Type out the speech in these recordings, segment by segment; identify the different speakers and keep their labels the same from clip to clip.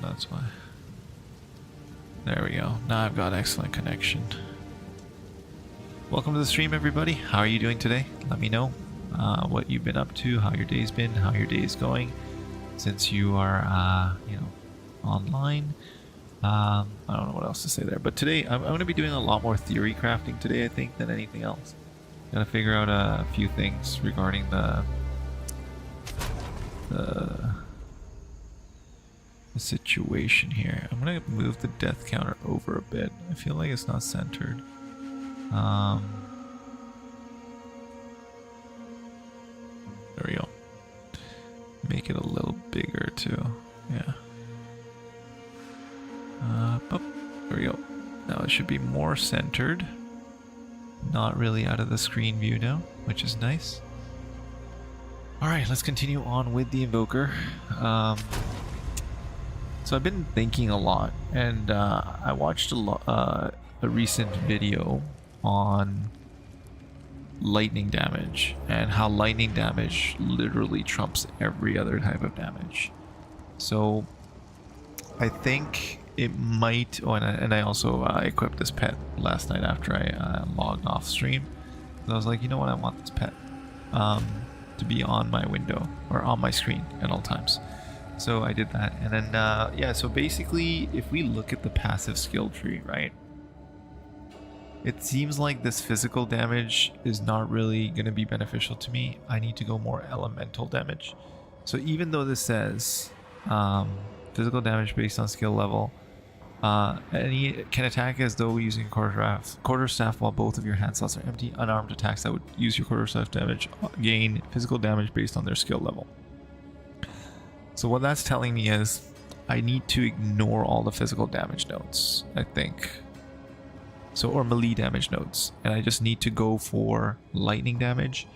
Speaker 1: that's why. There we go. Now I've got excellent connection. Welcome to the stream, everybody. How are you doing today? Let me know what you've been up to, how your day's been, how your day is going, since you are, you know, online. I don't know what else to say there, but today I'm going to be doing a lot more theory crafting today, I think, than anything else. Gotta figure out a few things regarding the situation here. I'm gonna move the death counter over a bit. I feel like it's not centered. There we go. Make it a little bigger too. Yeah. There we go. Now it should be more centered. Not really out of the screen view now, which is nice. Alright, let's continue on with the Invoker. So I've been thinking a lot, and I watched a recent video on lightning damage, and how lightning damage literally trumps every other type of damage. So I think it might... Oh, and I also equipped this pet last night after I logged off stream. So I was like, you know what, I want this pet to be on my window, or on my screen at all times. So I did that, and then yeah, so basically if we look at the passive skill tree, right, it seems like this physical damage is not really going to be beneficial to me. I need to go more elemental damage. So even though this says physical damage based on skill level, any can attack as though using quarterstaff while both of your hand slots are empty. Unarmed attacks that would use your quarterstaff damage gain physical damage based on their skill level. So what that's telling me is I need to ignore all the physical damage nodes, I think. So, or melee damage nodes, and I just need to go for lightning damage,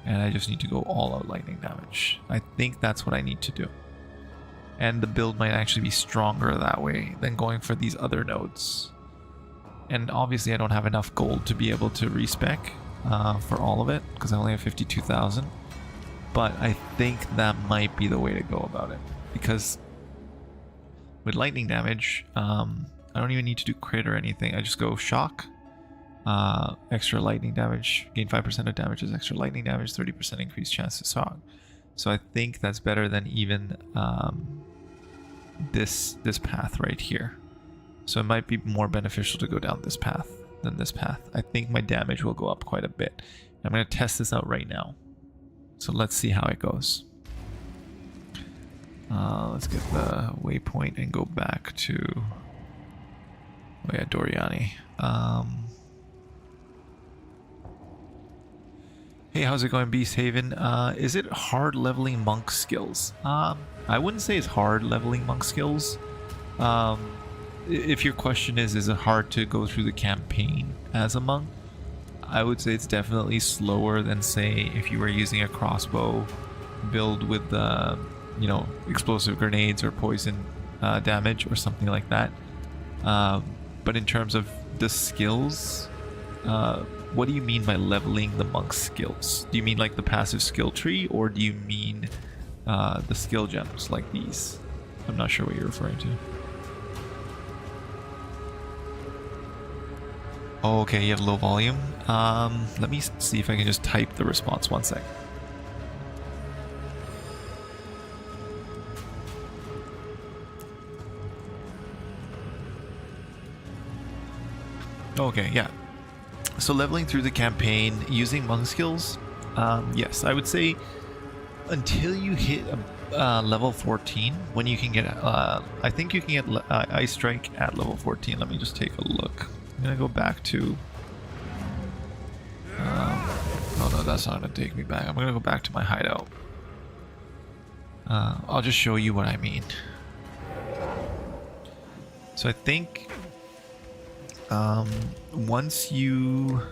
Speaker 1: and I just need to go all out lightning damage. I think that's what I need to do. And the build might actually be stronger that way than going for these other nodes. And obviously I don't have enough gold to be able to respec for all of it, because I only have 52,000. But I think that might be the way to go about it, because with lightning damage, I don't even need to do crit or anything. I just go shock, extra lightning damage, gain 5% of damage as extra lightning damage, 30% increased chance to shock. So I think that's better than even this path right here. So it might be more beneficial to go down this path than this path. I think my damage will go up quite a bit. I'm going to test this out right now. So let's see how it goes. Let's get the waypoint and go back to... Oh yeah, Doriani. Hey, how's it going, Beast Haven? Is it hard leveling monk skills? I wouldn't say it's hard leveling monk skills. If your question is it hard to go through the campaign as a monk? I would say it's definitely slower than, say, if you were using a crossbow build with, you know, explosive grenades or poison damage or something like that. But in terms of the skills, what do you mean by leveling the monk's skills? Do you mean like the passive skill tree, or do you mean the skill gems like these? I'm not sure what you're referring to. Oh, okay, you have low volume. Let me see if I can just type the response. One sec. Okay, yeah. So leveling through the campaign using monk skills, yes, I would say until you hit level 14, when you can get, I think you can get Ice Strike at level 14. Let me just take a look. I'm gonna go back to, oh no, that's not gonna take me back. I'm gonna go back to my hideout. I'll just show you what I mean. So I think once you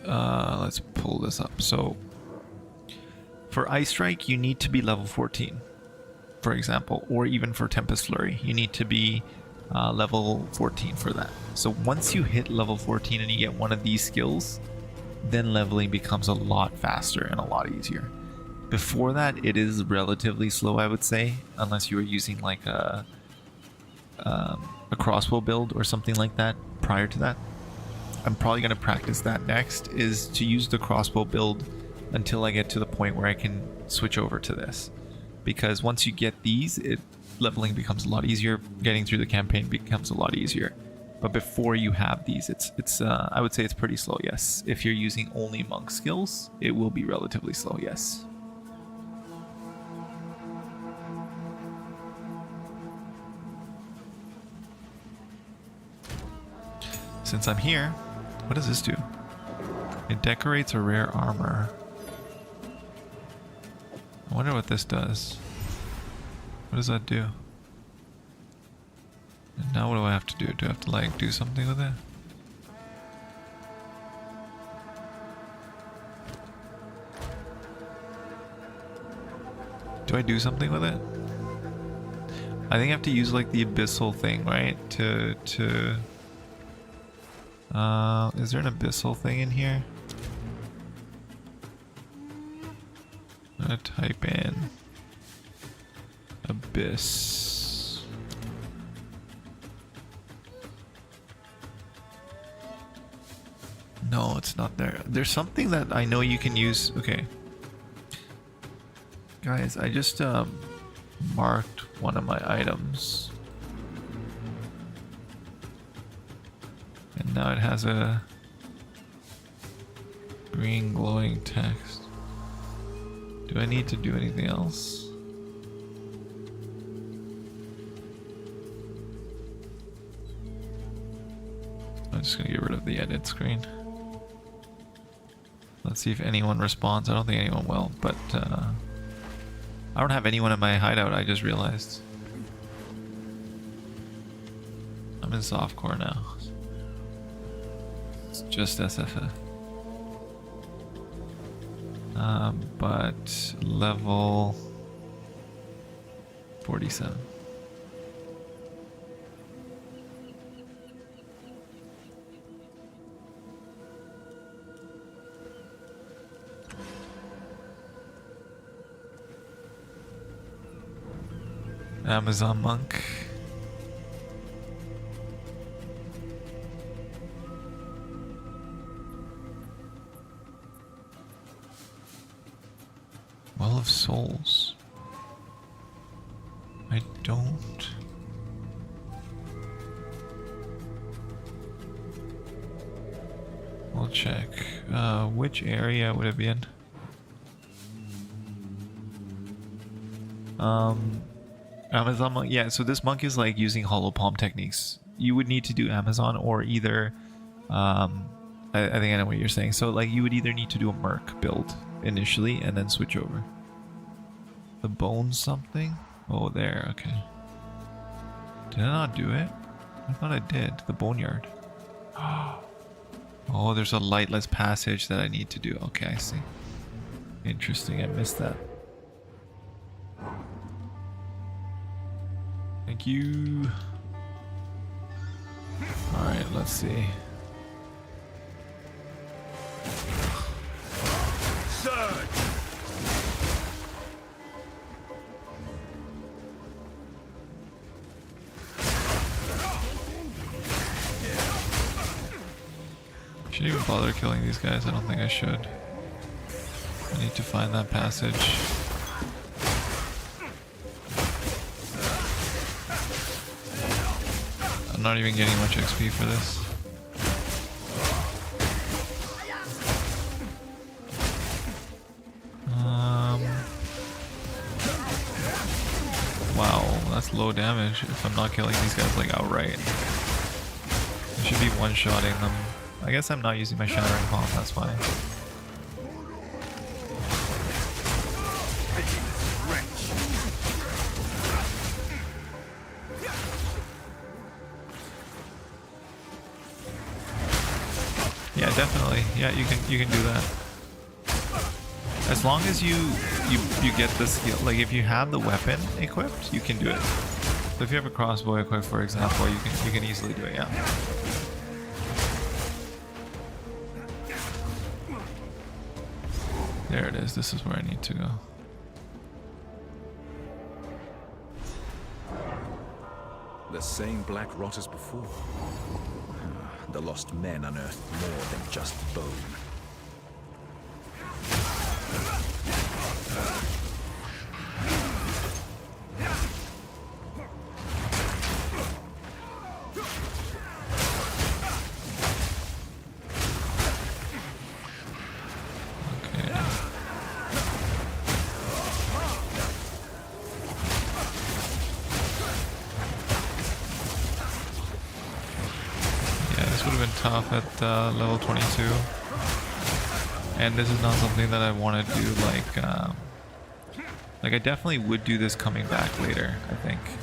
Speaker 1: let's pull this up. So for Ice Strike you need to be level 14, for example, or even for Tempest Flurry you need to be level 14 for that. So once you hit level 14 and you get one of these skills, then leveling becomes a lot faster and a lot easier, Before that, it is relatively slow, I would say, unless you were using like a crossbow build or something like that prior to that. I'm probably going to practice that next, is to use the crossbow build until I get to the point where I can switch over to this. Because once you get these, leveling becomes a lot easier, getting through the campaign becomes a lot easier. But before you have these, it's I would say it's pretty slow, yes. If you're using only monk skills, it will be relatively slow, yes. Since I'm here, what does this do? It decorates a rare armor. I wonder what this does. What does that do? And now what do I have to do? Do I have to like do something with it? Do I do something with it? I think I have to use like the abyssal thing, right? Is there an abyssal thing in here? I'm gonna type in abyss. No, it's not there. There's something that I know you can use. Okay. Guys, I just marked one of my items. And now it has a green glowing text. Do I need to do anything else? I'm just gonna get rid of the edit screen. Let's see if anyone responds. I don't think anyone will, but I don't have anyone in my hideout, I just realized. I'm in softcore now. It's just SSF. But level 47. Amazon Monk. Well of Souls. I don't. We'll check. Which area would it be in? Amazon Monk. Yeah, so this monk is like using hollow palm techniques. You would need to do Amazon or either I think I know what you're saying. So like you would either need to do a merc build initially and then switch over. The bones something? Oh, there, okay. Did I not do it? I thought I did. The boneyard. Oh, there's a lightless passage that I need to do. Okay, I see. Interesting, I missed that. Thank you. Alright, let's see.
Speaker 2: Surge!
Speaker 1: Should I even bother killing these guys? I don't think I should. I need to find that passage. I'm not even getting much XP for this. Wow, that's low damage if I'm not killing these guys like outright. I should be one-shotting them. I guess I'm not using my Shattering Palm, that's why. Yeah, definitely. Yeah, you can do that. As long as you get the skill, like if you have the weapon equipped, you can do it. So if you have a crossbow equipped, for example, you can easily do it. Yeah. There it is. This is where I need to go.
Speaker 2: The same black rot as before. The lost men unearthed more than just bone.
Speaker 1: Tough at level 22, and this is not something that I want to do. Like I definitely would do this coming back later. I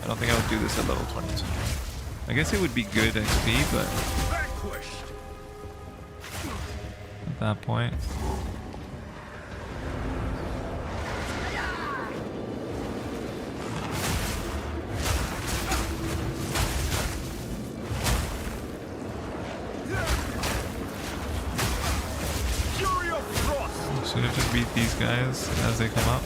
Speaker 1: don't think I would do this at level 22. I guess it would be good XP, but at that point. So you have to beat these guys as they come up.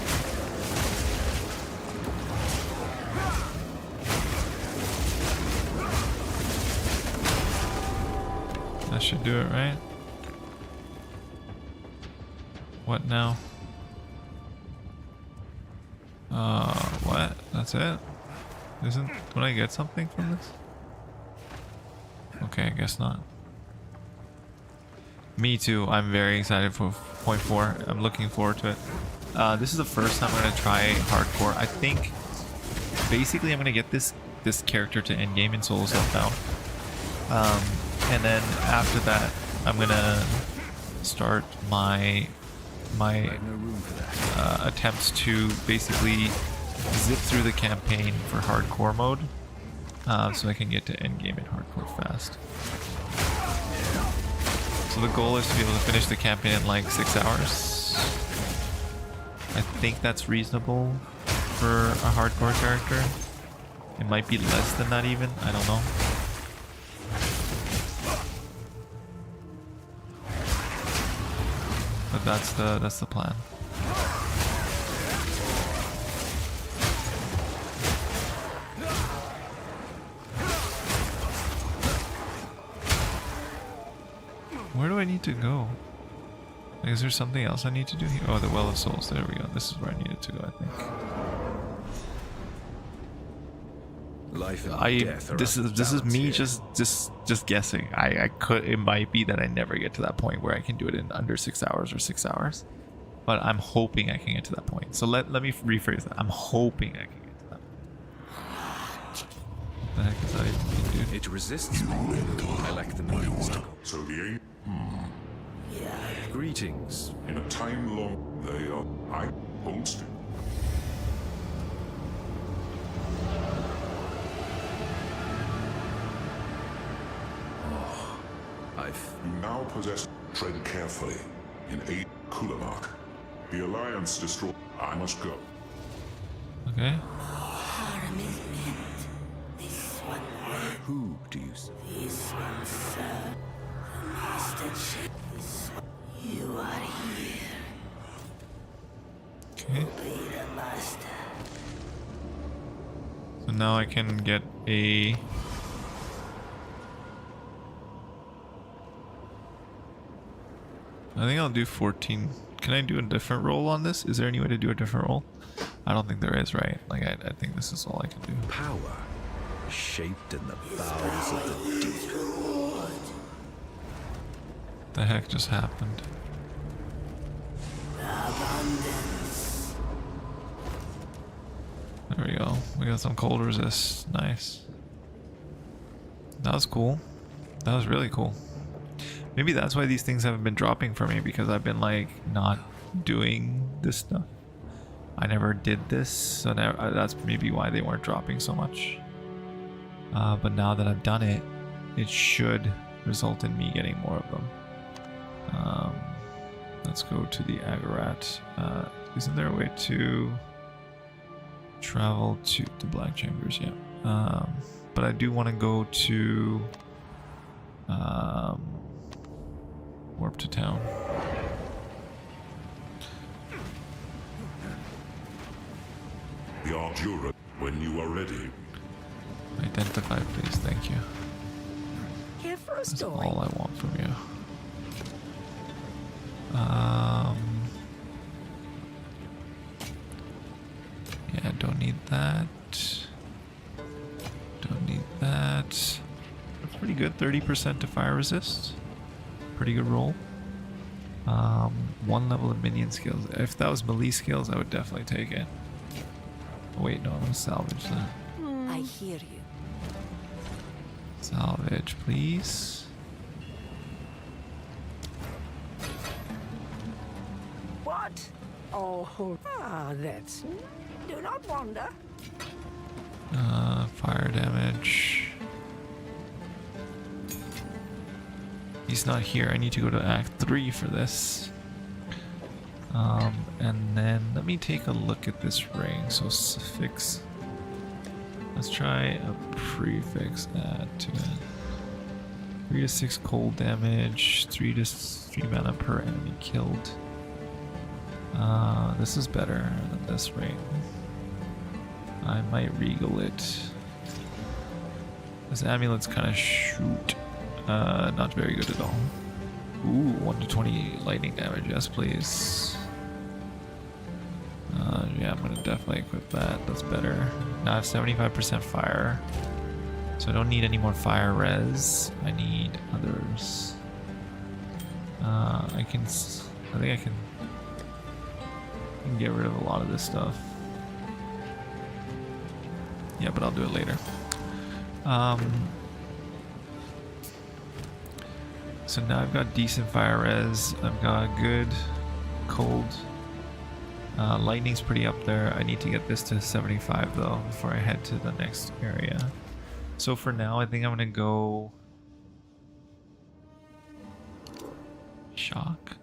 Speaker 1: That should do it, right? What now? What? That's it? Don't I get something from this? Okay, I guess not. Me too. I'm very excited for 0.4. I'm looking forward to it. This is the first time I'm going to try hardcore. I think basically I'm going to get this character to endgame in solo self-bound. And then after that, I'm going to start my attempts to basically zip through the campaign for hardcore mode. So I can get to endgame in hardcore fast. So the goal is to be able to finish the campaign in like 6 hours. I think that's reasonable for a hardcore character. It might be less than that even, I don't know. But that's the plan. Where do I need to go? Like, is there something else I need to do here? Oh, the Well of Souls. There we go. This is where I needed to go, I think.
Speaker 2: Life and death.
Speaker 1: This is me just guessing. I could. It might be that I never get to that point where I can do it in under 6 hours or 6 hours, but I'm hoping I can get to that point. So let me rephrase that. I'm hoping I can get to that point. What the heck is that even mean, dude?
Speaker 2: It resists me. I lack the means to.
Speaker 3: So the
Speaker 2: Greetings.
Speaker 3: in a time long they are I hold still. You now possess. Tread carefully. In 8 Kulamark. The Alliance destroyed. I must go.
Speaker 1: Okay.
Speaker 4: Harm is meant. This one works.
Speaker 2: Who do you serve?
Speaker 4: This one, sir. The Master Chief. This one. You are here.
Speaker 1: Okay.
Speaker 4: Be the Master.
Speaker 1: So now I can get a. I think I'll do 14. Can I do a different roll on this? Is there any way to do a different roll? I don't think there is, right? Like, I think this is all I can do.
Speaker 2: Power shaped in the bowels of the deep.
Speaker 4: Reward.
Speaker 1: The heck just happened?
Speaker 4: Abundance.
Speaker 1: There we go. We got some cold resist. Nice. That was cool. That was really cool. Maybe that's why these things haven't been dropping for me, because I've been like not doing this stuff. I never did this, so now that's maybe why they weren't dropping so much. But now that I've done it, it should result in me getting more of them. Let's go to the Agarat. Isn't there a way to travel to the Black Chambers? Yeah. But I do want to go to warp to town.
Speaker 3: The Arjura when you are ready.
Speaker 1: Identify, please. Thank you.
Speaker 4: Here for a
Speaker 1: That's
Speaker 4: story.
Speaker 1: all I want from you. Yeah, don't need that. Don't need that. That's pretty good. 30% to fire resist. Pretty good roll. One level of minion skills. If that was melee skills, I would definitely take it. Oh, wait, no, I'm gonna salvage that.
Speaker 4: I hear you.
Speaker 1: Salvage, please.
Speaker 4: What? Oh, that's... Do not wander.
Speaker 1: Fire damage. He's not here. I need to go to Act 3 for this. And then let me take a look at this ring. So suffix. Let's try a prefix add to it. 3 to 6 cold damage, 3 to 3 mana per enemy killed. This is better than this ring. I might regal it. This amulet's kind of shoot. Not very good at all. Ooh, 1 to 20 lightning damage. Yes, please. Yeah, I'm gonna definitely equip that. That's better. Now I have 75% fire. So I don't need any more fire res. I need others. I think I can get rid of a lot of this stuff. Yeah, but I'll do it later. So now I've got decent fire res. I've got good cold. Lightning's pretty up there. I need to get this to 75 though before I head to the next area. So for now, I think I'm gonna go shock.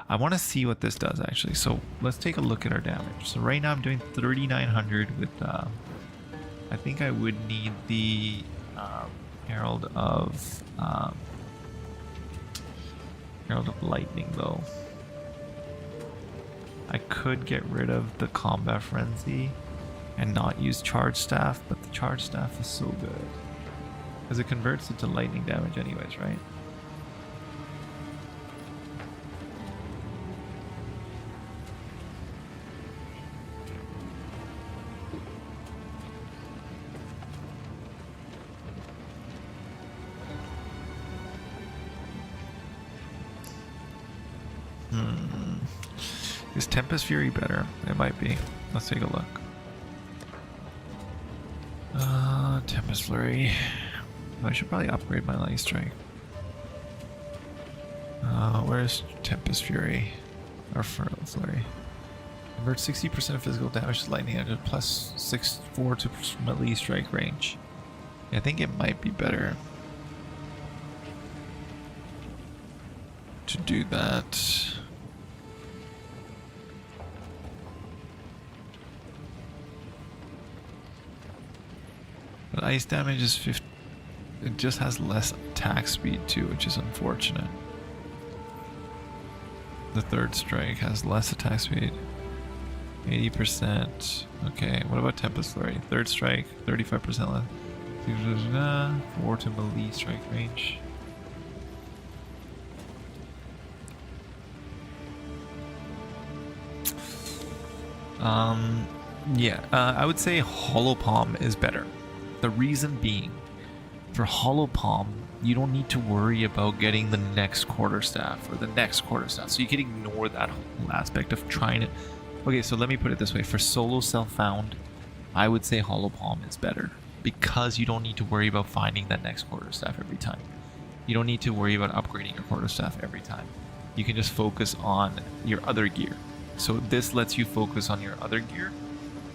Speaker 1: I want to see what this does actually. So let's take a look at our damage. So right now I'm doing 3,900 with. I think I would need the Herald of Lightning though. I could get rid of the Combat Frenzy and not use Charge Staff, but the Charge Staff is so good. Because it converts it to lightning damage anyways, right? Is Tempest Fury better? It might be. Let's take a look. Tempest Flurry. I should probably upgrade my Light Strike. Where's Tempest Fury? Or Flurry? Convert 60% of physical damage to lightning damage plus 6/4 to melee strike range. I think it might be better to do that. But ice damage is 50. It just has less attack speed too, which is unfortunate. The third strike has less attack speed. 80%. Okay, what about Tempest Flurry? Third strike, 35% less. 4 to melee strike range. Yeah, I would say Hollow Palm is better. The reason being, for Hollow Palm, you don't need to worry about getting the next quarterstaff or the next quarterstaff. So you can ignore that whole aspect of trying to... Okay, so let me put it this way. For solo self-found, I would say Hollow Palm is better because you don't need to worry about finding that next quarterstaff every time. You don't need to worry about upgrading your quarterstaff every time. You can just focus on your other gear. So this lets you focus on your other gear.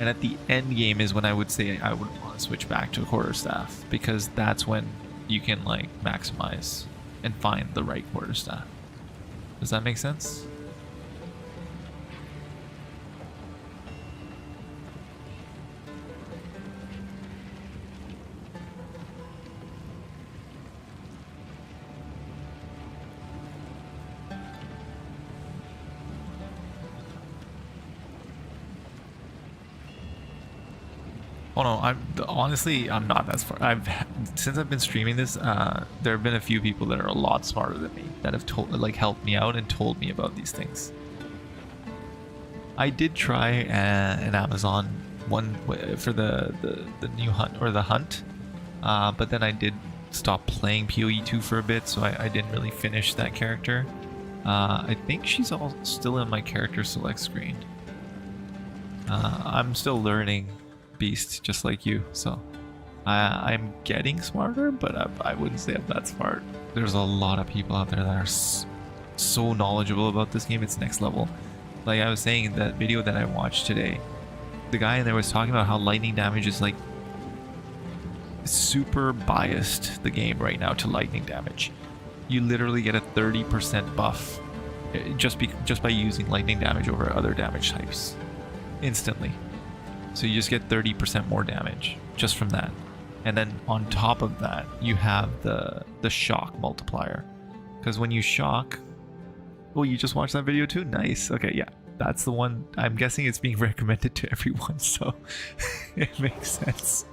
Speaker 1: And at the end game is when I would say I would want to switch back to a quarterstaff, because that's when you can like maximize and find the right quarterstaff. Does that make sense? Oh no, honestly I'm not that smart. Since I've been streaming this, there have been a few people that are a lot smarter than me that have helped me out and told me about these things. I did try an Amazon one for the new hunt or the hunt, but then I did stop playing PoE 2 for a bit, so I didn't really finish that character. I think she's all still in my character select screen. I'm still learning Beast just like you, so I'm getting smarter, but I wouldn't say I'm that smart. There's a lot of people out there that are so knowledgeable about this game. It's next level. Like I was saying in that video that I watched today, the guy in there was talking about how lightning damage is like super biased, the game right now, to lightning damage. You literally get a 30% buff just by using lightning damage over other damage types instantly. So you just get 30% more damage just from that. And then on top of that, you have the shock multiplier. Because when you shock... Oh, you just watched that video too? Nice. Okay, yeah. That's the one. I'm guessing it's being recommended to everyone, so it makes sense.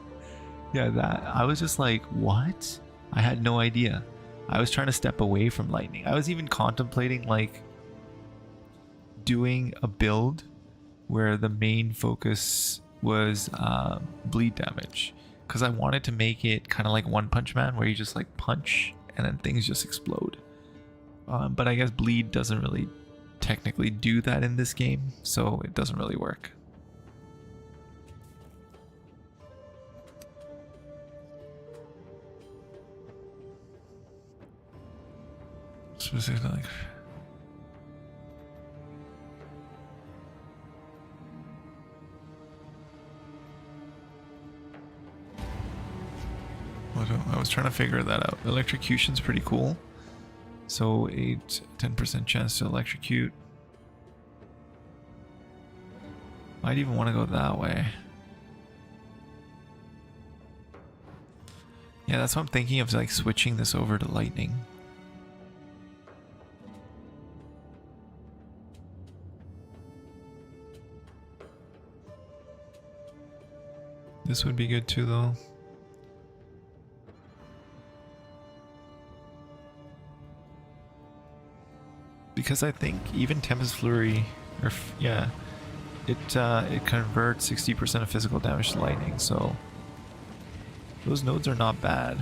Speaker 1: Yeah, that. I was just like, what? I had no idea. I was trying to step away from lightning. I was even contemplating like doing a build where the main focus was bleed damage, because I wanted to make it kind of like One Punch Man, where you just like punch and then things just explode. But I guess bleed doesn't really technically do that in this game, so it doesn't really work. Specifically, like... I was trying to figure that out. Electrocution's pretty cool. So 10% chance to electrocute. Might even want to go that way. Yeah, that's what I'm thinking of, like switching this over to lightning. This would be good too, though. Because I think even Tempest Flurry, or yeah, it converts 60% of physical damage to lightning, so those nodes are not bad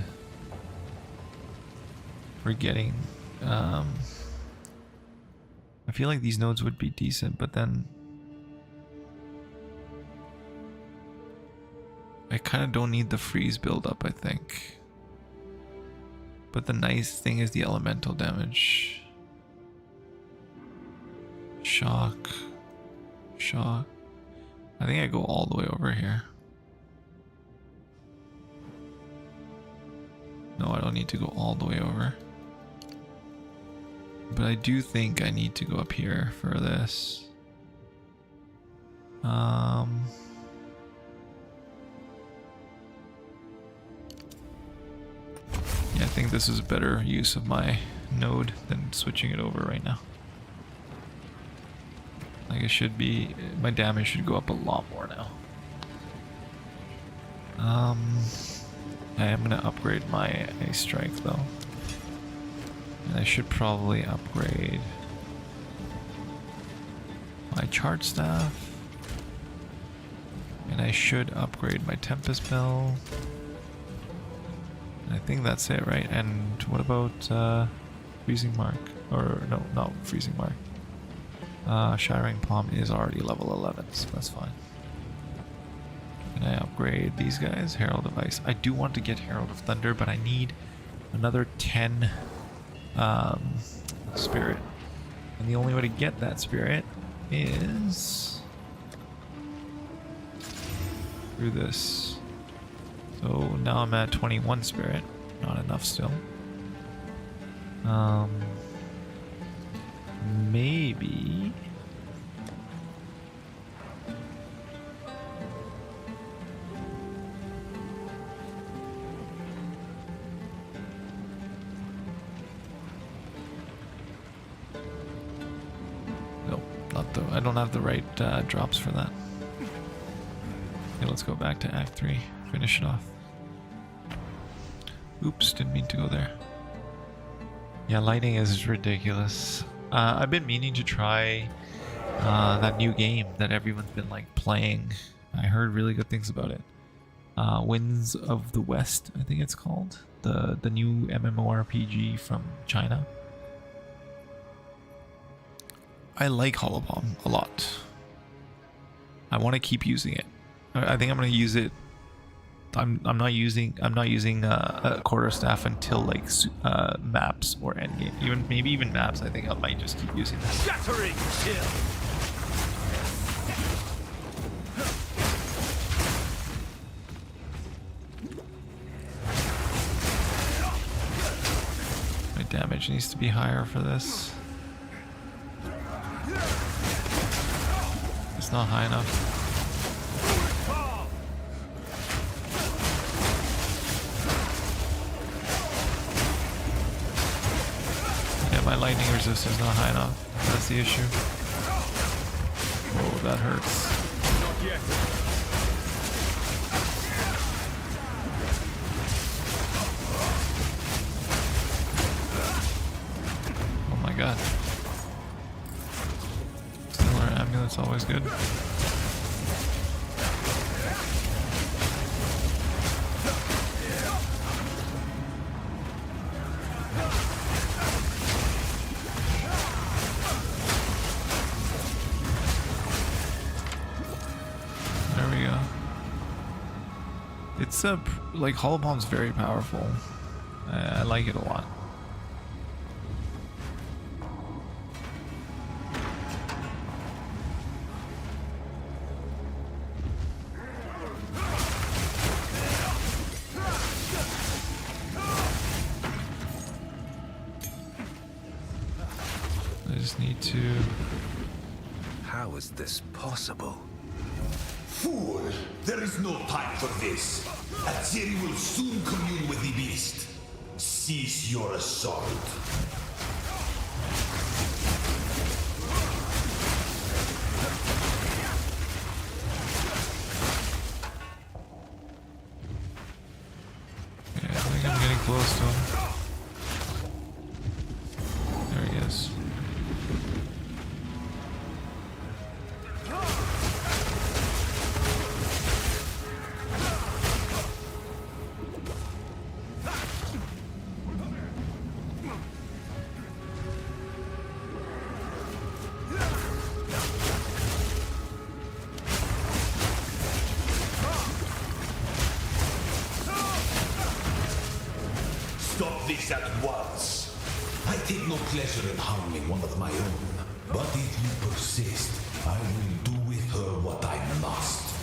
Speaker 1: for getting. I feel like these nodes would be decent, but then I kind of don't need the freeze build-up, I think. But the nice thing is the elemental damage. Shock. Shock. I think I go all the way over here. No, I don't need to go all the way over. But I do think I need to go up here for this. Yeah, I think this is a better use of my node than switching it over right now. Like it should be, my damage should go up a lot more now. I am gonna upgrade my Ace Strength though. And I should probably upgrade my Charge Staff. And I should upgrade my Tempest Bell. I think that's it, right? And what about Freezing Mark? Or no, not Freezing Mark. Shattering Palm is already level 11, so that's fine. Can I upgrade these guys? Herald of Ice. I do want to get Herald of Thunder, but I need another 10 spirit. And the only way to get that spirit is through this. So now I'm at 21 spirit. Not enough still. Maybe. Nope, not the. I don't have the right drops for that. Okay, let's go back to Act 3. Finish it off. Oops, didn't mean to go there. Yeah, lighting is ridiculous. I've been meaning to try that new game that everyone's been like playing. I heard really good things about it. Winds of the West, I think it's called. The new MMORPG from China. I like Holobomb a lot. I want to keep using it. I think I'm gonna use it. I'm not using a quarterstaff until like maps or endgame. Maybe even maps. I think I might just keep using that.
Speaker 2: Shattering chill.
Speaker 1: My damage needs to be higher for this. It's not high enough. My lightning resistance is not high enough. That's the issue. Oh, that hurts.
Speaker 2: Not yet.
Speaker 1: Oh my god. Stellar amulet's always good. It's like Holobomb's very powerful. I like it a lot. I just need to...
Speaker 2: How is this possible?
Speaker 5: Fool! There is no time for this. Atziri will soon commune with the beast. Cease your assault.
Speaker 1: Yeah, I think I'm getting close to him. There he is.
Speaker 5: Stop this at once. I take no pleasure in harming one of my own. But if you persist, I will do with her what I must.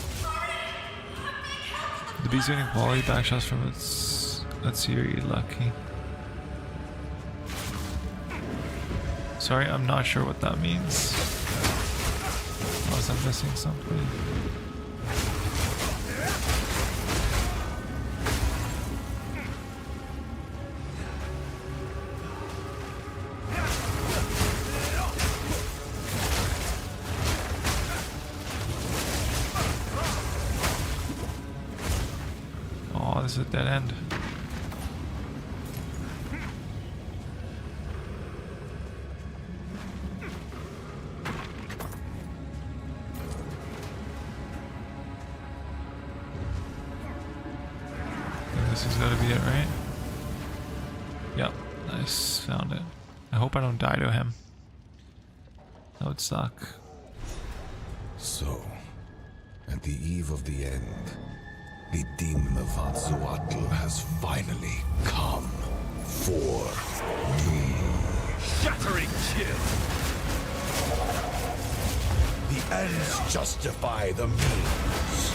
Speaker 1: The beast getting quality backshots from its... Let's see, are you lucky? Sorry, I'm not sure what that means. Unless I'm missing something. Oh, this is a dead end. This has got to be it, right? Yep, nice, found it. I hope I don't die to him. That would suck.
Speaker 5: So, at the eve of the end, the demon of Azzuatl has finally come for me.
Speaker 2: Shattering chill.
Speaker 5: The ends justify the means.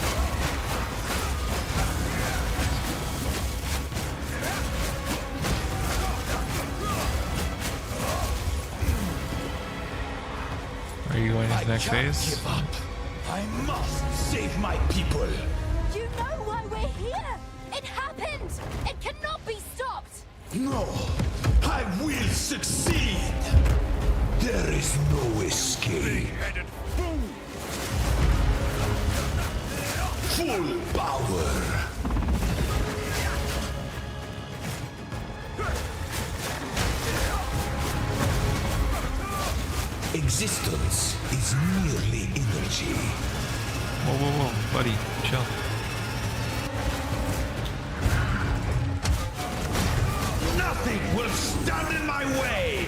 Speaker 1: Are you going to the next
Speaker 5: I can't
Speaker 1: phase?
Speaker 5: give up. I must save my people.
Speaker 4: You know why we're here! It happened! It cannot be stopped!
Speaker 5: No, I will succeed. There is no escape. full power. Existence is merely energy.
Speaker 1: Whoa, whoa, whoa, buddy, chill.
Speaker 5: Nothing will stand in my way!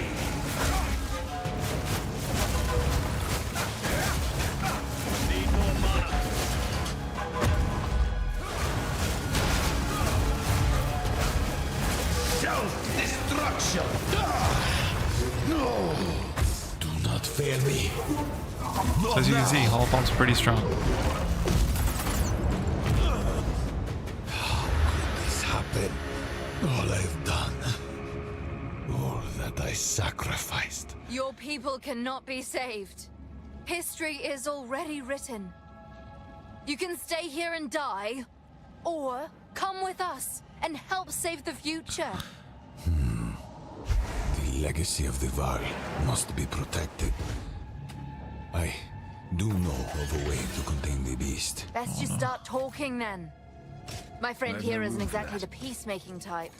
Speaker 5: Need more mana. Self-destruction! No! Do not fail me.
Speaker 1: So as you can see, Hull Pump's pretty strong.
Speaker 5: How could this happen? All I've done. All that I sacrificed.
Speaker 6: Your people cannot be saved. History is already written. You can stay here and die, or come with us and help save the future.
Speaker 5: The legacy of the Val must be protected. I do know of a way to contain the beast.
Speaker 6: Best you start talking then. My friend here isn't exactly the peacemaking type.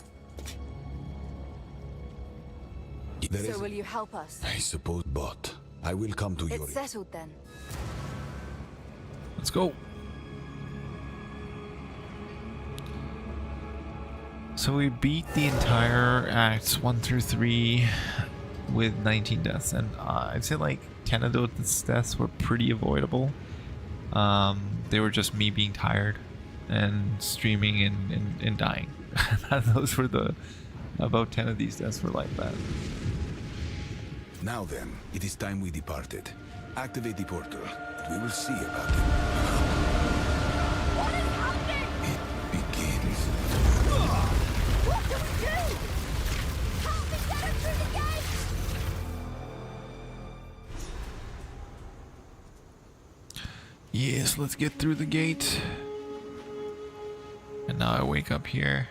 Speaker 5: There is,
Speaker 6: So will you help us?
Speaker 5: I suppose, but I will come to your...
Speaker 6: It's settled then.
Speaker 1: Let's go. So we beat the entire acts 1 through 3 with 19 deaths, and I'd say like 10 of those deaths were pretty avoidable. They were just me being tired and streaming and dying. Those were about 10 of these deaths were like that.
Speaker 2: Now then, it is time we departed. Activate the portal. We will see about it.
Speaker 6: What is happening?
Speaker 5: It begins.
Speaker 6: What do we do? Help me get her through the gate!
Speaker 1: Yes, let's get through the gate. And now I wake up here.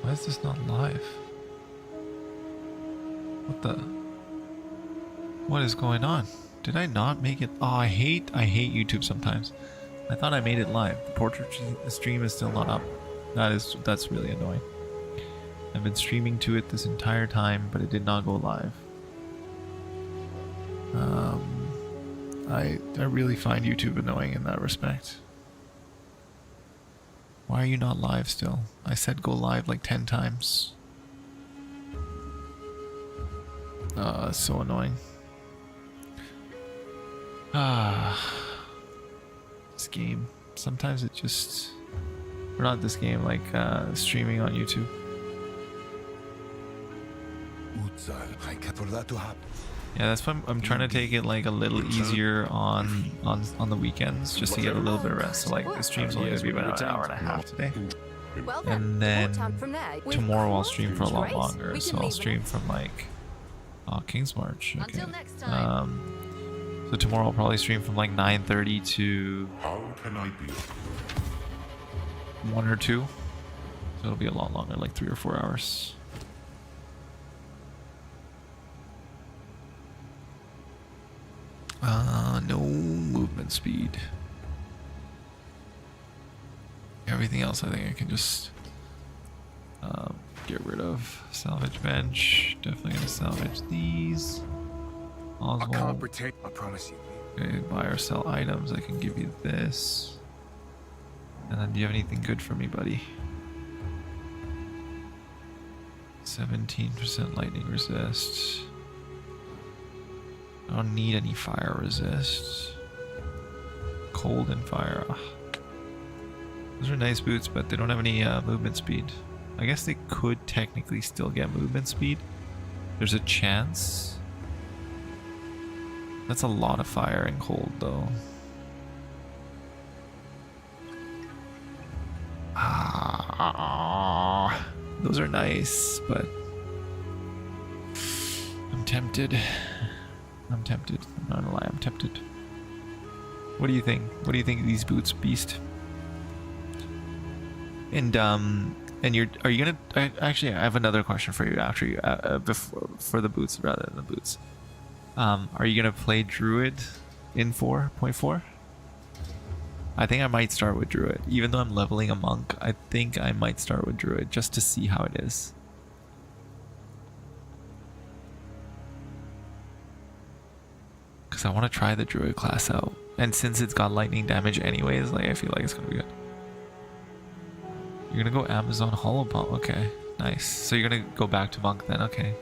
Speaker 1: Why is this not live? What is going on? Did I not make it? Oh, I hate YouTube sometimes. I thought I made it live. The portrait stream is still not up. That's really annoying. I've been streaming to it this entire time, but it did not go live. I really find YouTube annoying in that respect. Why are you not live still? I said go live like 10 times. So annoying. This game. Sometimes it just... Or not this game, like streaming on YouTube.
Speaker 2: For that to happen.
Speaker 1: Yeah, that's why I'm trying to take it like a little easier on the weekends, just to get a little bit of rest. So like the stream's only gonna be about an hour and a half today,
Speaker 6: Well
Speaker 1: and then
Speaker 6: what time from there?
Speaker 1: tomorrow I'll stream for a lot
Speaker 6: Great.
Speaker 1: longer.
Speaker 6: We
Speaker 1: So
Speaker 6: can
Speaker 1: I'll
Speaker 6: leave
Speaker 1: stream from like King's March. Okay.
Speaker 6: Until next time.
Speaker 1: So tomorrow I'll probably stream from like 9:30 to
Speaker 3: How can I be?
Speaker 1: 1 or 2. So it'll be a lot longer, like 3 or 4 hours. No movement speed. Everything else I think I can just get rid of. Salvage bench. Definitely gonna salvage these. Oswald.
Speaker 2: pretend. I promise you.
Speaker 1: Okay, buy or sell items. I can give you this. And then do you have anything good for me, buddy? 17% lightning resist. I don't need any fire resist. Cold and fire. Ugh. Those are nice boots, but they don't have any movement speed. I guess they could technically still get movement speed. There's a chance. That's a lot of fire and cold, though. Those are nice, but I'm tempted. I'm tempted. I'm not gonna lie, I'm tempted. What do you think? What do you think of these boots, Beast? And And are you gonna? Actually, I have another question for you after you before for the boots rather than the boots. Are you gonna play Druid in 4.4? I think I might start with Druid, even though I'm leveling a monk. I think I might start with Druid just to see how it is. Because I want to try the Druid class out, and since it's got lightning damage anyways, like I feel like it's gonna be good. You're gonna go Amazon Hollow Palm. Okay, nice. So you're gonna go back to monk then. Okay.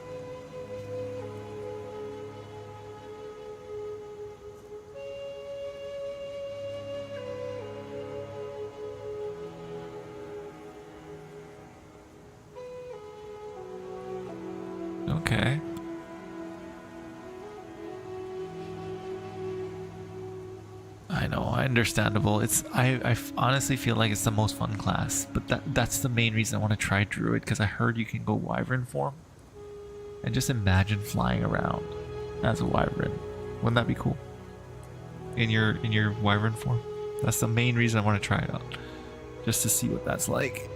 Speaker 1: Okay. I know, understandable. I honestly feel like it's the most fun class, but that's the main reason I want to try Druid, because I heard you can go Wyvern form, and just imagine flying around as a Wyvern. Wouldn't that be cool? In your Wyvern form. That's the main reason I want to try it out, just to see what that's like.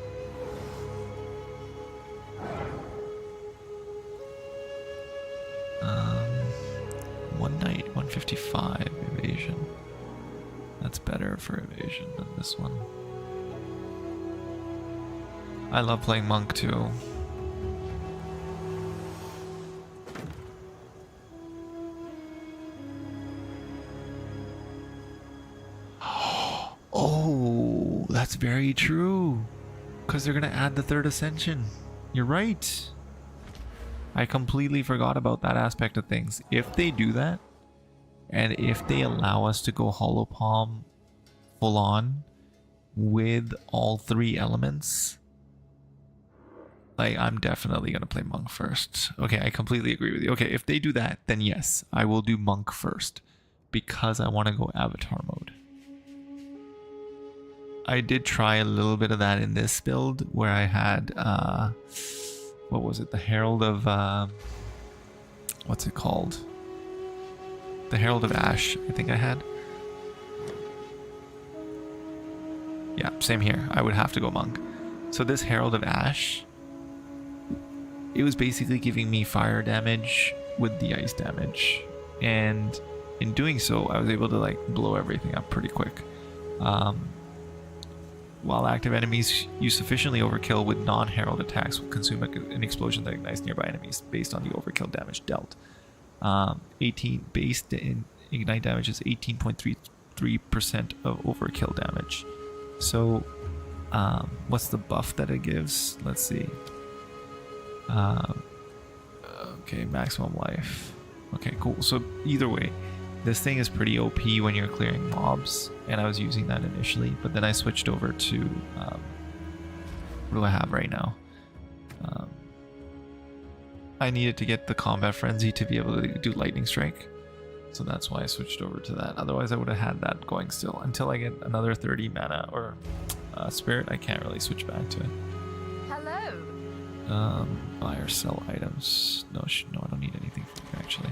Speaker 1: One night, 155 evasion. That's better for evasion than this one. I love playing monk too. Oh, that's very true. Because they're going to add the third ascension. You're right. I completely forgot about that aspect of things. If they do that, and if they allow us to go Hollow Palm full on with all three elements, like, I'm definitely going to play monk first. Okay, I completely agree with you. Okay, if they do that, then yes, I will do monk first, because I want to go avatar mode. I did try a little bit of that in this build where I had what was it, the Herald of what's it called, the Herald of Ash, I think I had. Yeah, same here. I would have to go monk. So this Herald of Ash, it was basically giving me fire damage with the ice damage, and in doing so I was able to like blow everything up pretty quick. While active enemies you sufficiently overkill with non-herald attacks will consume an explosion that ignites nearby enemies based on the overkill damage dealt. 18 based in ignite damage is 18.33% of overkill damage. So what's the buff that it gives? Let's see. Okay, maximum life. Okay, cool. So either way, this thing is pretty OP when you're clearing mobs, and I was using that initially, but then I switched over to what do I have right now? I needed to get the combat frenzy to be able to do lightning strike, so that's why I switched over to that. Otherwise I would have had that going still until I get another 30 mana or spirit. I can't really switch back to it.
Speaker 6: Hello.
Speaker 1: Buy or sell items. No, I don't need anything from you actually.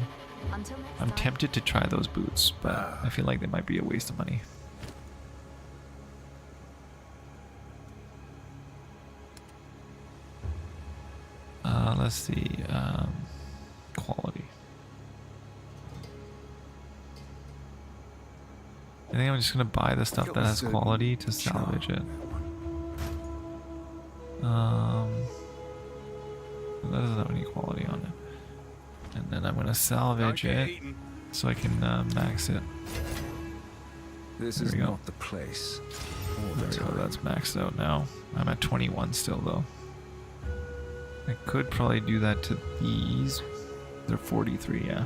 Speaker 6: Until next
Speaker 1: I'm
Speaker 6: time.
Speaker 1: tempted to try those boots, but I feel like they might be a waste of money. Let's see. Quality. I think I'm just gonna buy the stuff that has quality to salvage it. That doesn't have any quality on it. And then I'm gonna salvage it so I can max it.
Speaker 2: This is not the place.
Speaker 1: There we go, that's maxed out now. I'm at 21 still though. I could probably do that to these. They're 43, yeah.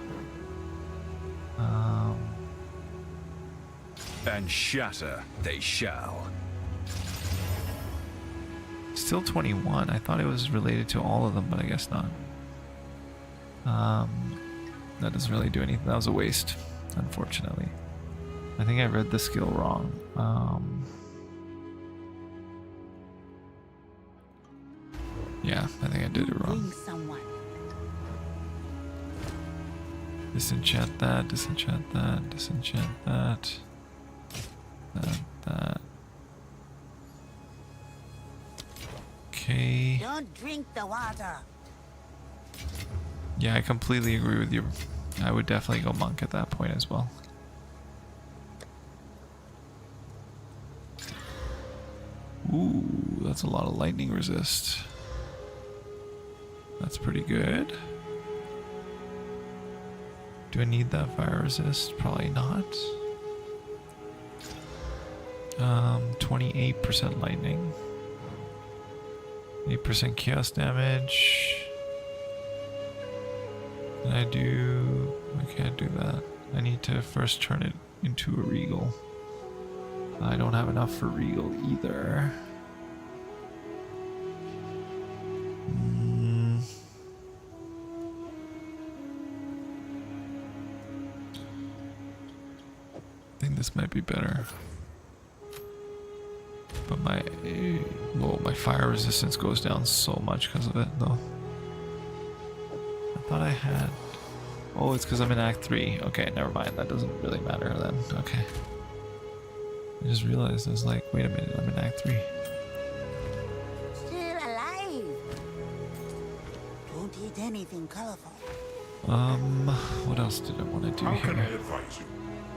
Speaker 2: And shatter they shall.
Speaker 1: Still 21. I thought it was related to all of them, but I guess not. That doesn't really do anything. That was a waste, unfortunately. I think I read the skill wrong. Yeah, I think I did it wrong. Disenchant that, disenchant that, disenchant that. That. Okay.
Speaker 4: Don't drink the water.
Speaker 1: Yeah, I completely agree with you. I would definitely go monk at that point as well. Ooh, that's a lot of lightning resist. That's pretty good. Do I need that fire resist? Probably not. 28% lightning. 8% chaos damage. Can I do... I can't do that. I need to first turn it into a regal. I don't have enough for regal either. I think this might be better. But my fire resistance goes down so much because of it, though. I thought I had... Oh, it's because I'm in Act 3. Okay, never mind. That doesn't really matter then. Okay. I just realized I was like, wait a minute, I'm in Act 3.
Speaker 4: Still alive. Don't eat anything colorful.
Speaker 1: What else did I want to do
Speaker 3: How
Speaker 1: here?
Speaker 3: can I advise you?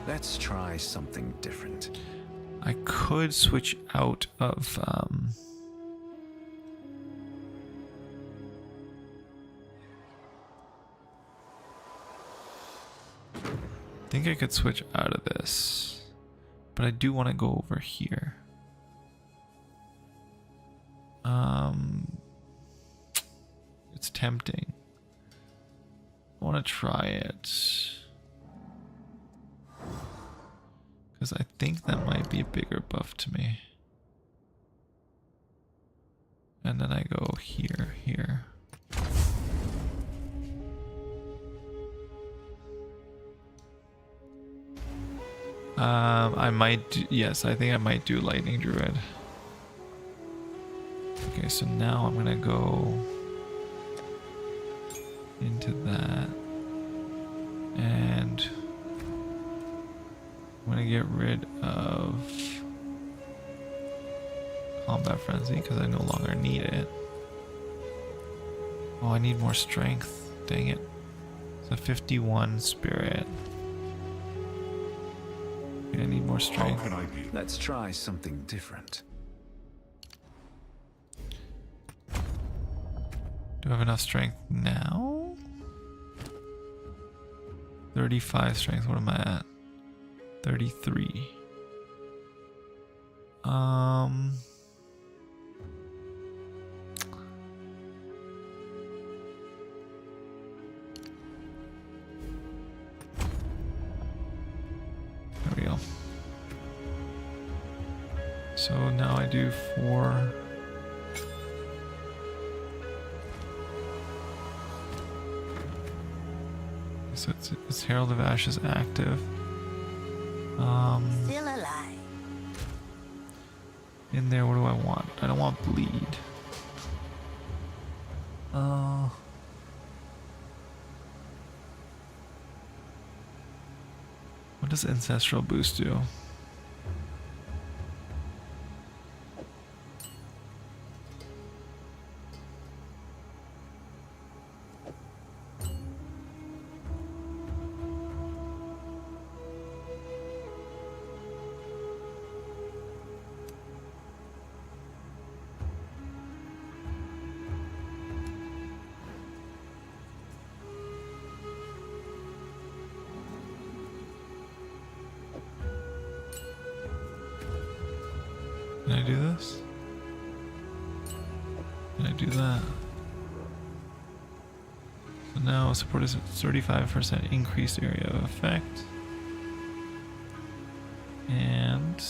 Speaker 7: Let's try something different.
Speaker 1: I could switch out of I think I could switch out of this, but I do want to go over here. It's tempting. I want to try it because I think that might be a bigger buff to me. And then I go here, here. I might do, yes, I think I might do Lightning Druid. Okay, so now I'm gonna go into that, and I'm gonna get rid of Combat Frenzy because I no longer need it. Oh, I need more strength. Dang it. So 51 spirit. Okay, I need more
Speaker 3: How
Speaker 1: strength.
Speaker 3: can I be?
Speaker 7: Let's try something different.
Speaker 1: Do I have enough strength now? 35 strength. What am I at? 33. There we go. So now I do 4. So it's Herald of Ashes active.
Speaker 4: Still alive.
Speaker 1: In there, what do I want? I don't want bleed. What does Ancestral Boost do? Can I do this? Can I do that? So now support is 35% increased area of effect. And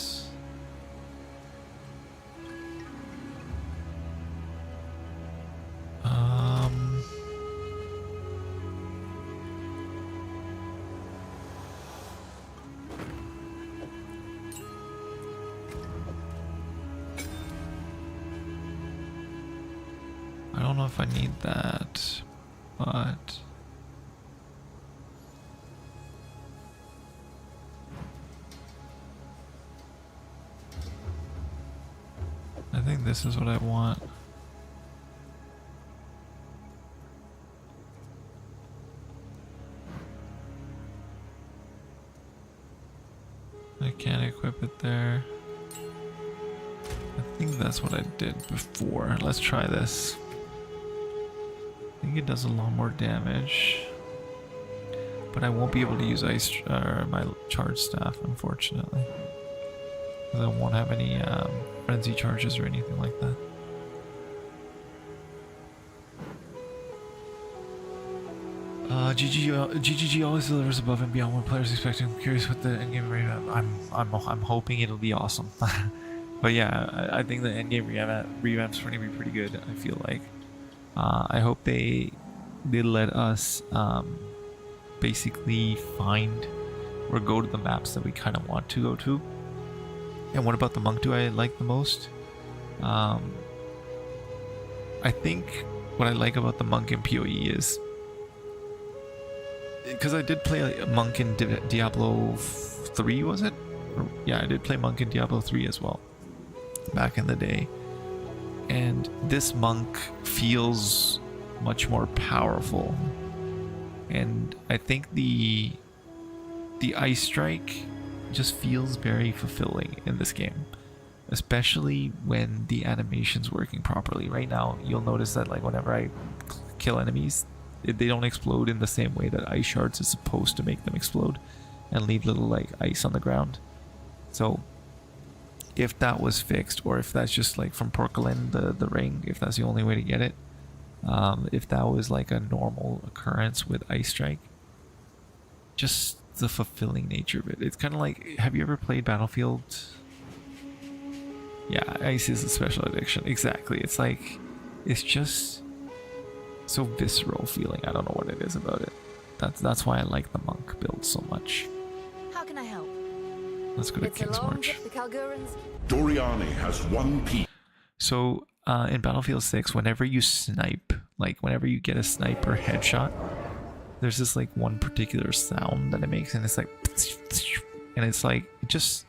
Speaker 1: I don't know if I need that, but I think this is what I want. equip it there. I think that's what I did before. Let's try this. I think it does a lot more damage. But I won't be able to use my charge staff, unfortunately. Because I won't have any frenzy charges or anything like that. GGG always delivers above and beyond what players expect. I'm curious what the endgame revamp. I'm hoping it'll be awesome. But yeah, I think the endgame revamp's going to be pretty good. I feel like. I hope they let us basically find or go to the maps that we kind of want to go to. And what about the monk do I like the most? I think what I like about the monk in PoE is, because I did play a monk in Diablo 3, was it? Yeah, I did play monk in Diablo 3 as well, back in the day. And this monk feels much more powerful. And I think the Ice Strike just feels very fulfilling in this game. Especially when the animation's working properly. Right now, you'll notice that like whenever I kill enemies, they don't explode in the same way that ice shards is supposed to make them explode and leave little like ice on the ground. So if that was fixed, or if that's just like from Porcelain, the ring, if that's the only way to get it, if that was like a normal occurrence with Ice Strike, just the fulfilling nature of it. It's kind of like, have you ever played Battlefield? Yeah, ice is a special addiction. Exactly. It's like, it's just so visceral feeling. I don't know what it is about it. That's why I like the monk build so much.
Speaker 6: How can I help?
Speaker 1: Let's go to
Speaker 6: It's
Speaker 1: King's
Speaker 6: a long
Speaker 1: March.
Speaker 6: trip, the Kalgurans.
Speaker 3: Doriani has one piece.
Speaker 1: So in Battlefield 6, whenever you snipe, like whenever you get a sniper headshot, there's this like one particular sound that it makes, and it's like, and it's like just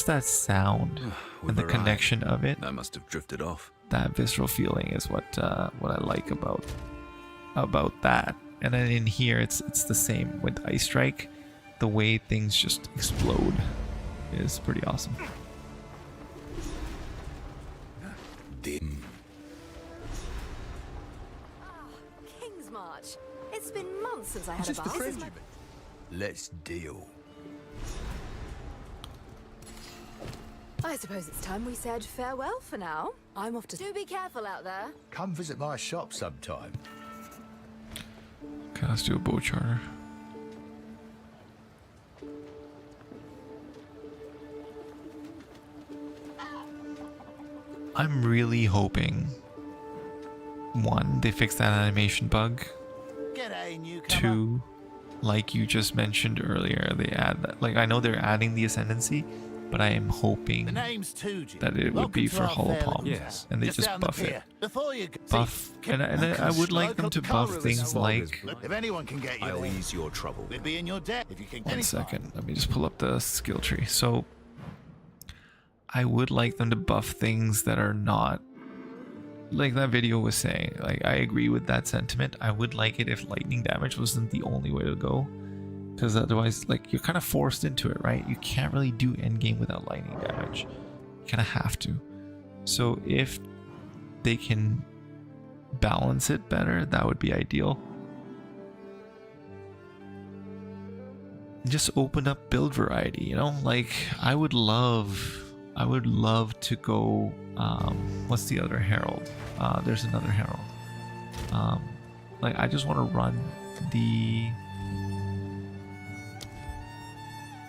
Speaker 1: that sound and the connection of it.
Speaker 7: That must have drifted off.
Speaker 1: That visceral feeling is what I like about that. And then in here, it's the same with Ice Strike. The way things just explode is pretty awesome.
Speaker 6: King's March. It's been months since I had a
Speaker 5: Just a
Speaker 6: bath.
Speaker 5: friendly bit. Let's deal.
Speaker 6: I suppose it's time we said farewell for now. I'm off to... Do be careful out there.
Speaker 5: Come visit my shop sometime.
Speaker 1: Okay, let's do a bow charter. I'm really hoping, one, they fix that animation bug. Two, like you just mentioned earlier, they add that. Like, I know they're adding the Ascendancy, but I am hoping that it would be for Hollow Palm.
Speaker 7: Yes.
Speaker 1: And they just buff it. Buff. And I would like them to buff things like...
Speaker 8: If anyone can get you
Speaker 7: I'll
Speaker 8: there,
Speaker 7: ease your trouble.
Speaker 8: we'd be in your debt if you can get
Speaker 1: 1 second. Let me just pull up the skill tree. So, I would like them to buff things that are not... Like that video was saying. Like, I agree with that sentiment. I would like it if lightning damage wasn't the only way to go. Because otherwise, like, you're kind of forced into it, right? You can't really do endgame without lightning damage. You kind of have to. So if they can balance it better, that would be ideal. Just open up build variety, you know? Like, I would love to go, what's the other Herald? There's another Herald. Like, I just want to run the...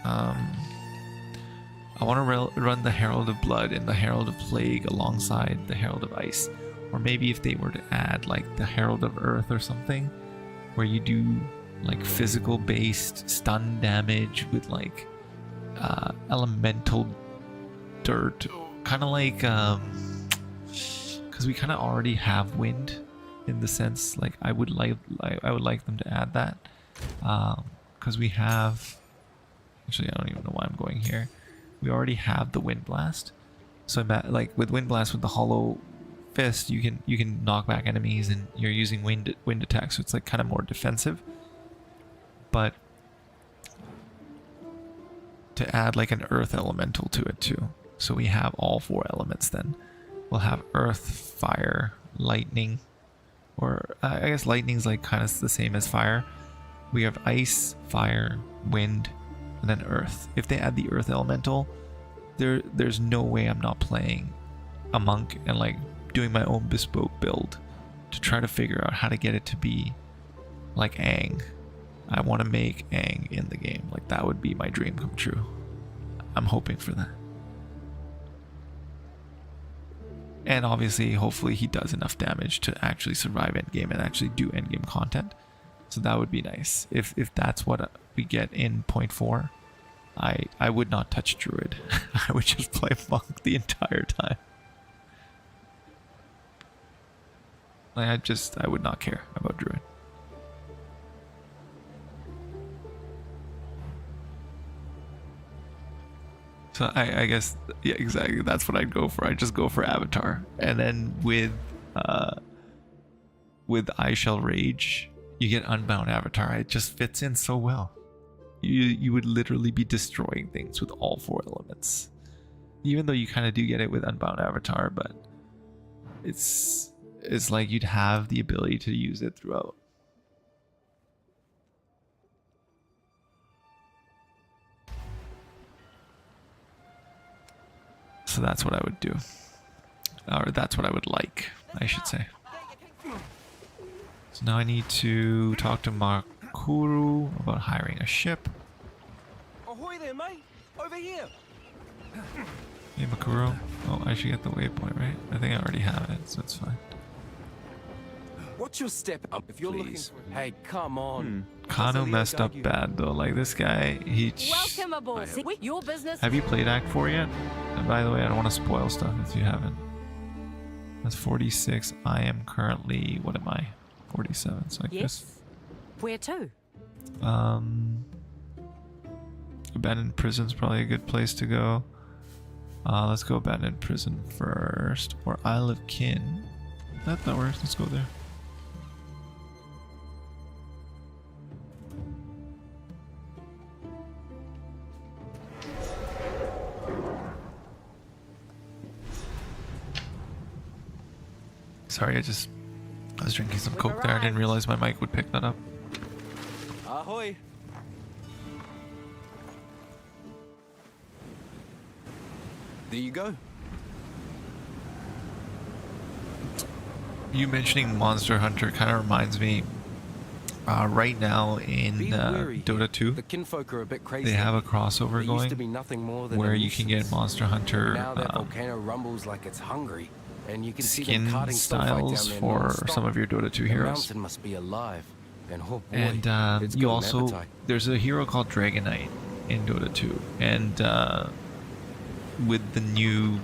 Speaker 1: I want to run the Herald of Blood and the Herald of Plague alongside the Herald of Ice. Or maybe if they were to add like the Herald of Earth or something, where you do like physical based stun damage with like elemental dirt, kind of like because we kind of already have wind in the sense, like I would like them to add that, because we have, actually I don't even know why I'm going here. We already have the Wind Blast, so like with Wind Blast with the Hollow Fist, you can knock back enemies, and you're using wind attacks, so it's like kind of more defensive. But to add like an earth elemental to it too. So we have all 4 elements then. We'll have earth, fire, lightning, or I guess lightning's like kind of the same as fire. We have ice, fire, wind, and then earth. If they add the earth elemental, there's no way I'm not playing a monk and like doing my own bespoke build to try to figure out how to get it to be like Aang. I want to make Aang in the game. Like that would be my dream come true. I'm hoping for that. And obviously, hopefully he does enough damage to actually survive endgame and actually do endgame content. So that would be nice. If that's what we get in 0.4, I would not touch Druid. I would just play Monk the entire time. Like I would not care about Druid. So I guess, yeah, exactly. That's what I'd go for. I'd just go for Avatar. And then with I Shall Rage, you get Unbound Avatar. It just fits in so well. You would literally be destroying things with all 4 elements. Even though you kind of do get it with Unbound Avatar, but it's like you'd have the ability to use it throughout. So that's what I would do. Or that's what I would like, I should say. So now I need to talk to Makuru about hiring a ship.
Speaker 9: Ahoy there, mate! Over here!
Speaker 1: Hey Makuru. Oh, I should get the waypoint, right? I think I already have it, so it's fine.
Speaker 9: Watch your step up if you're
Speaker 7: Please.
Speaker 9: looking for... Hey, come on.
Speaker 1: Kano messed up bad though. Like this guy, he...
Speaker 10: Welcome aboard. Your business.
Speaker 1: Have you played Act 4 yet? And by the way, I don't want to spoil stuff if you haven't. That's 46. I am currently... What am I? 47. So I guess...
Speaker 10: Where to?
Speaker 1: Abandoned Prison's probably a good place to go. Let's go Abandoned Prison first. Or Isle of Kin. That works. Let's go there. Sorry, I was drinking some Coke there. I didn't realize my mic would pick that up.
Speaker 9: Ahoy! There you go.
Speaker 1: You mentioning Monster Hunter kind of reminds me. Right now in Dota 2,
Speaker 9: The kinfolk are a bit crazy.
Speaker 1: they have a crossover
Speaker 9: There used to
Speaker 1: going
Speaker 9: be nothing more than
Speaker 1: where
Speaker 9: a
Speaker 1: you can get
Speaker 9: nuisance.
Speaker 1: Monster Hunter
Speaker 9: Now that volcano rumbles like it's hungry, and you can see them
Speaker 1: skin
Speaker 9: carting sulfite down
Speaker 1: styles
Speaker 9: there
Speaker 1: for
Speaker 9: non-stop.
Speaker 1: some of your Dota 2
Speaker 9: The
Speaker 1: heroes.
Speaker 9: mountain must be alive, and oh boy,
Speaker 1: And
Speaker 9: it's
Speaker 1: you
Speaker 9: got an
Speaker 1: also,
Speaker 9: appetite.
Speaker 1: there's a hero called Dragonite in Dota 2. And with the new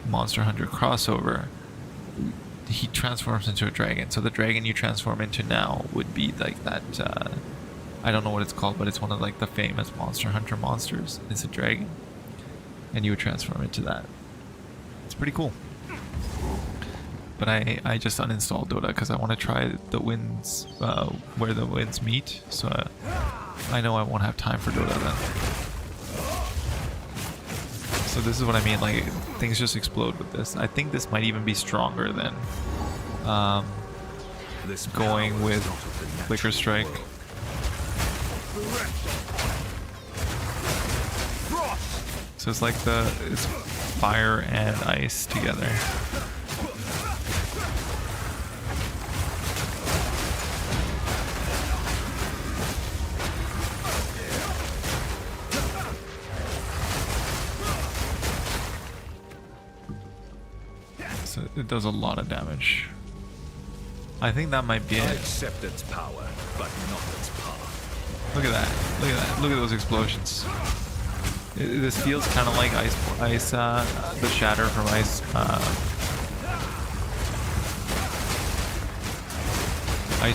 Speaker 1: Monster Hunter crossover, he transforms into a dragon. So the dragon you transform into now would be like that, I don't know what it's called, but it's one of like the famous Monster Hunter monsters. It's a dragon. And you would transform into that. It's pretty cool. But I just uninstalled Dota because I want to try the winds, where the winds meet. So I know I won't have time for Dota then. So this is what I mean, like things just explode with this. I think this might even be stronger than going with Flicker Strike. So it's like it's fire and ice together. So it does a lot of damage. I think that might be it.
Speaker 5: Accept its power, but not its power.
Speaker 1: Look at that. Look at that. Look at those explosions. This feels kind of like ice, the shatter from Ice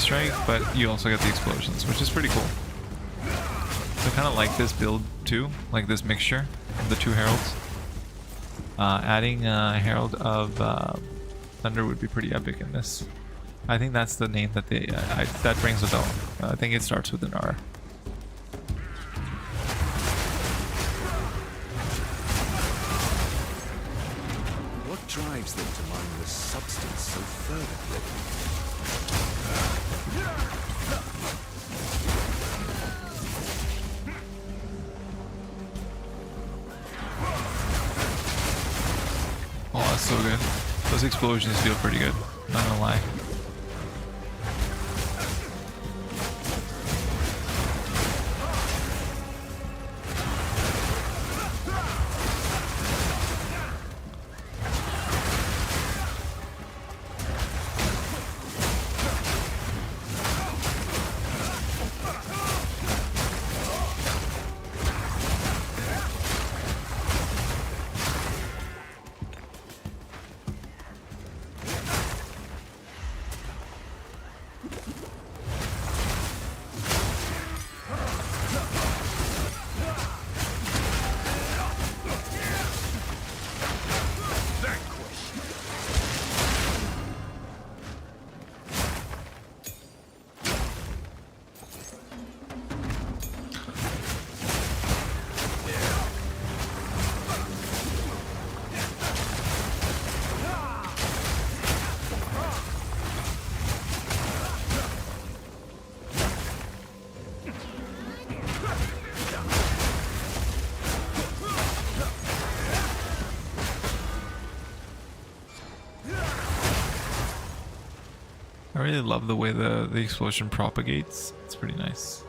Speaker 1: Strike, but you also get the explosions, which is pretty cool. So kind of like this build too, like this mixture of the two heralds. Adding a Herald of Thunder would be pretty epic in this. I think that's the name that that rings a bell. I think it starts with an R.
Speaker 7: drives them to mine the substance so fervently?
Speaker 1: Oh, that's so good. Those explosions feel pretty good, not gonna lie. I really love the way the explosion propagates. It's pretty nice.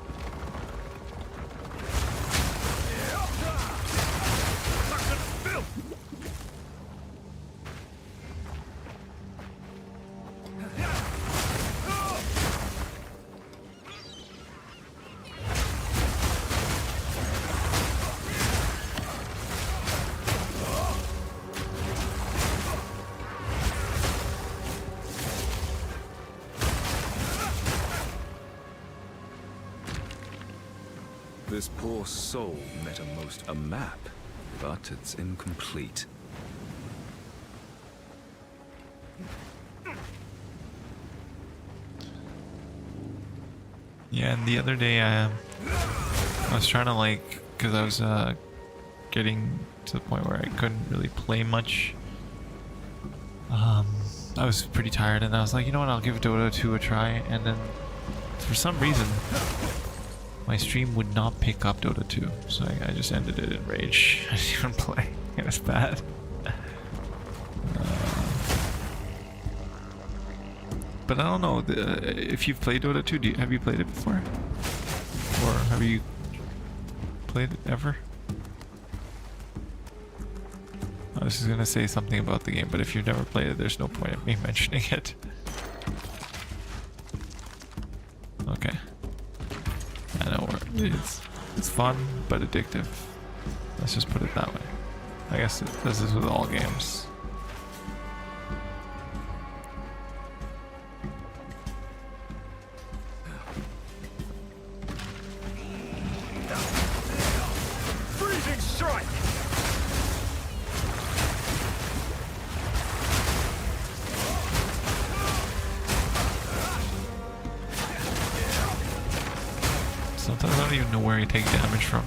Speaker 7: This poor soul met a map, but it's incomplete.
Speaker 1: Yeah, and the other day I was trying to like, because I was getting to the point where I couldn't really play much. I was pretty tired, and I was like, you know what, I'll give Dota 2 a try, and then for some reason my stream would not pick up Dota 2, so I just ended it in rage. I didn't even play. It was bad. But I don't know, if you've played Dota 2, have you played it before? Or have you played it ever? I was just gonna say something about the game, but if you've never played it, there's no point in me mentioning it. Okay. I know it's fun, but addictive. Let's just put it that way. I guess this is with all games.
Speaker 8: Freezing strike!
Speaker 1: Sometimes I don't even know where you take damage from.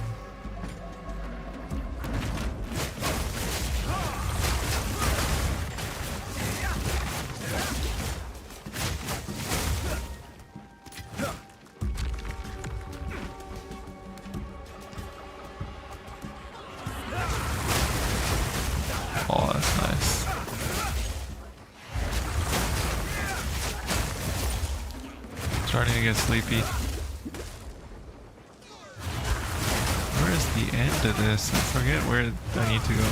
Speaker 1: Oh, that's nice. Starting to get sleepy. Where's the end of this? I forget where I need to go.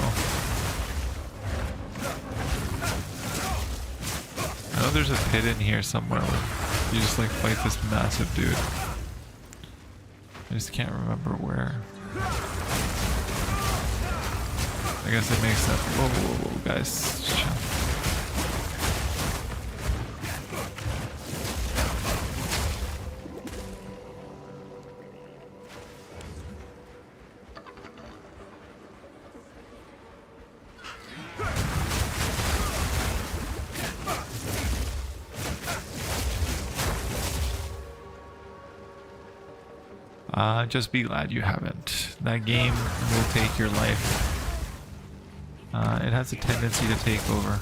Speaker 1: I know there's a pit in here somewhere where you just like fight this massive dude. I just can't remember where. I guess it makes sense. Whoa, whoa, whoa, guys. Chill. Just be glad you haven't. That game will take your life. it has a tendency to take over.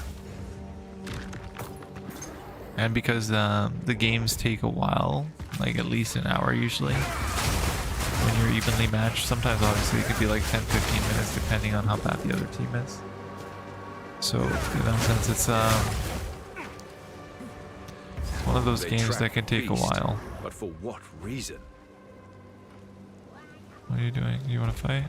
Speaker 1: And because the games take a while, like at least an hour usually, when you're evenly matched, sometimes obviously it could be like 10-15 minutes depending on how bad the other team is. So in that sense, it's one of those games that can take a while.
Speaker 7: But for what reason?
Speaker 1: What are you doing? You want to fight?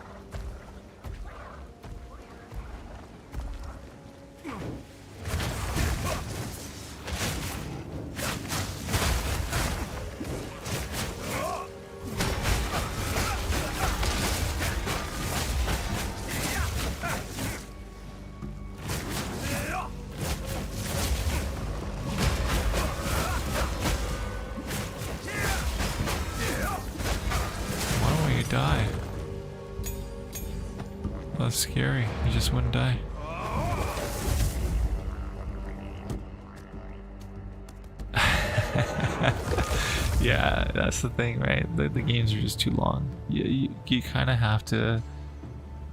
Speaker 1: Die. That's scary. You just wouldn't die. Yeah, that's the thing, right? The games are just too long. You kind of have to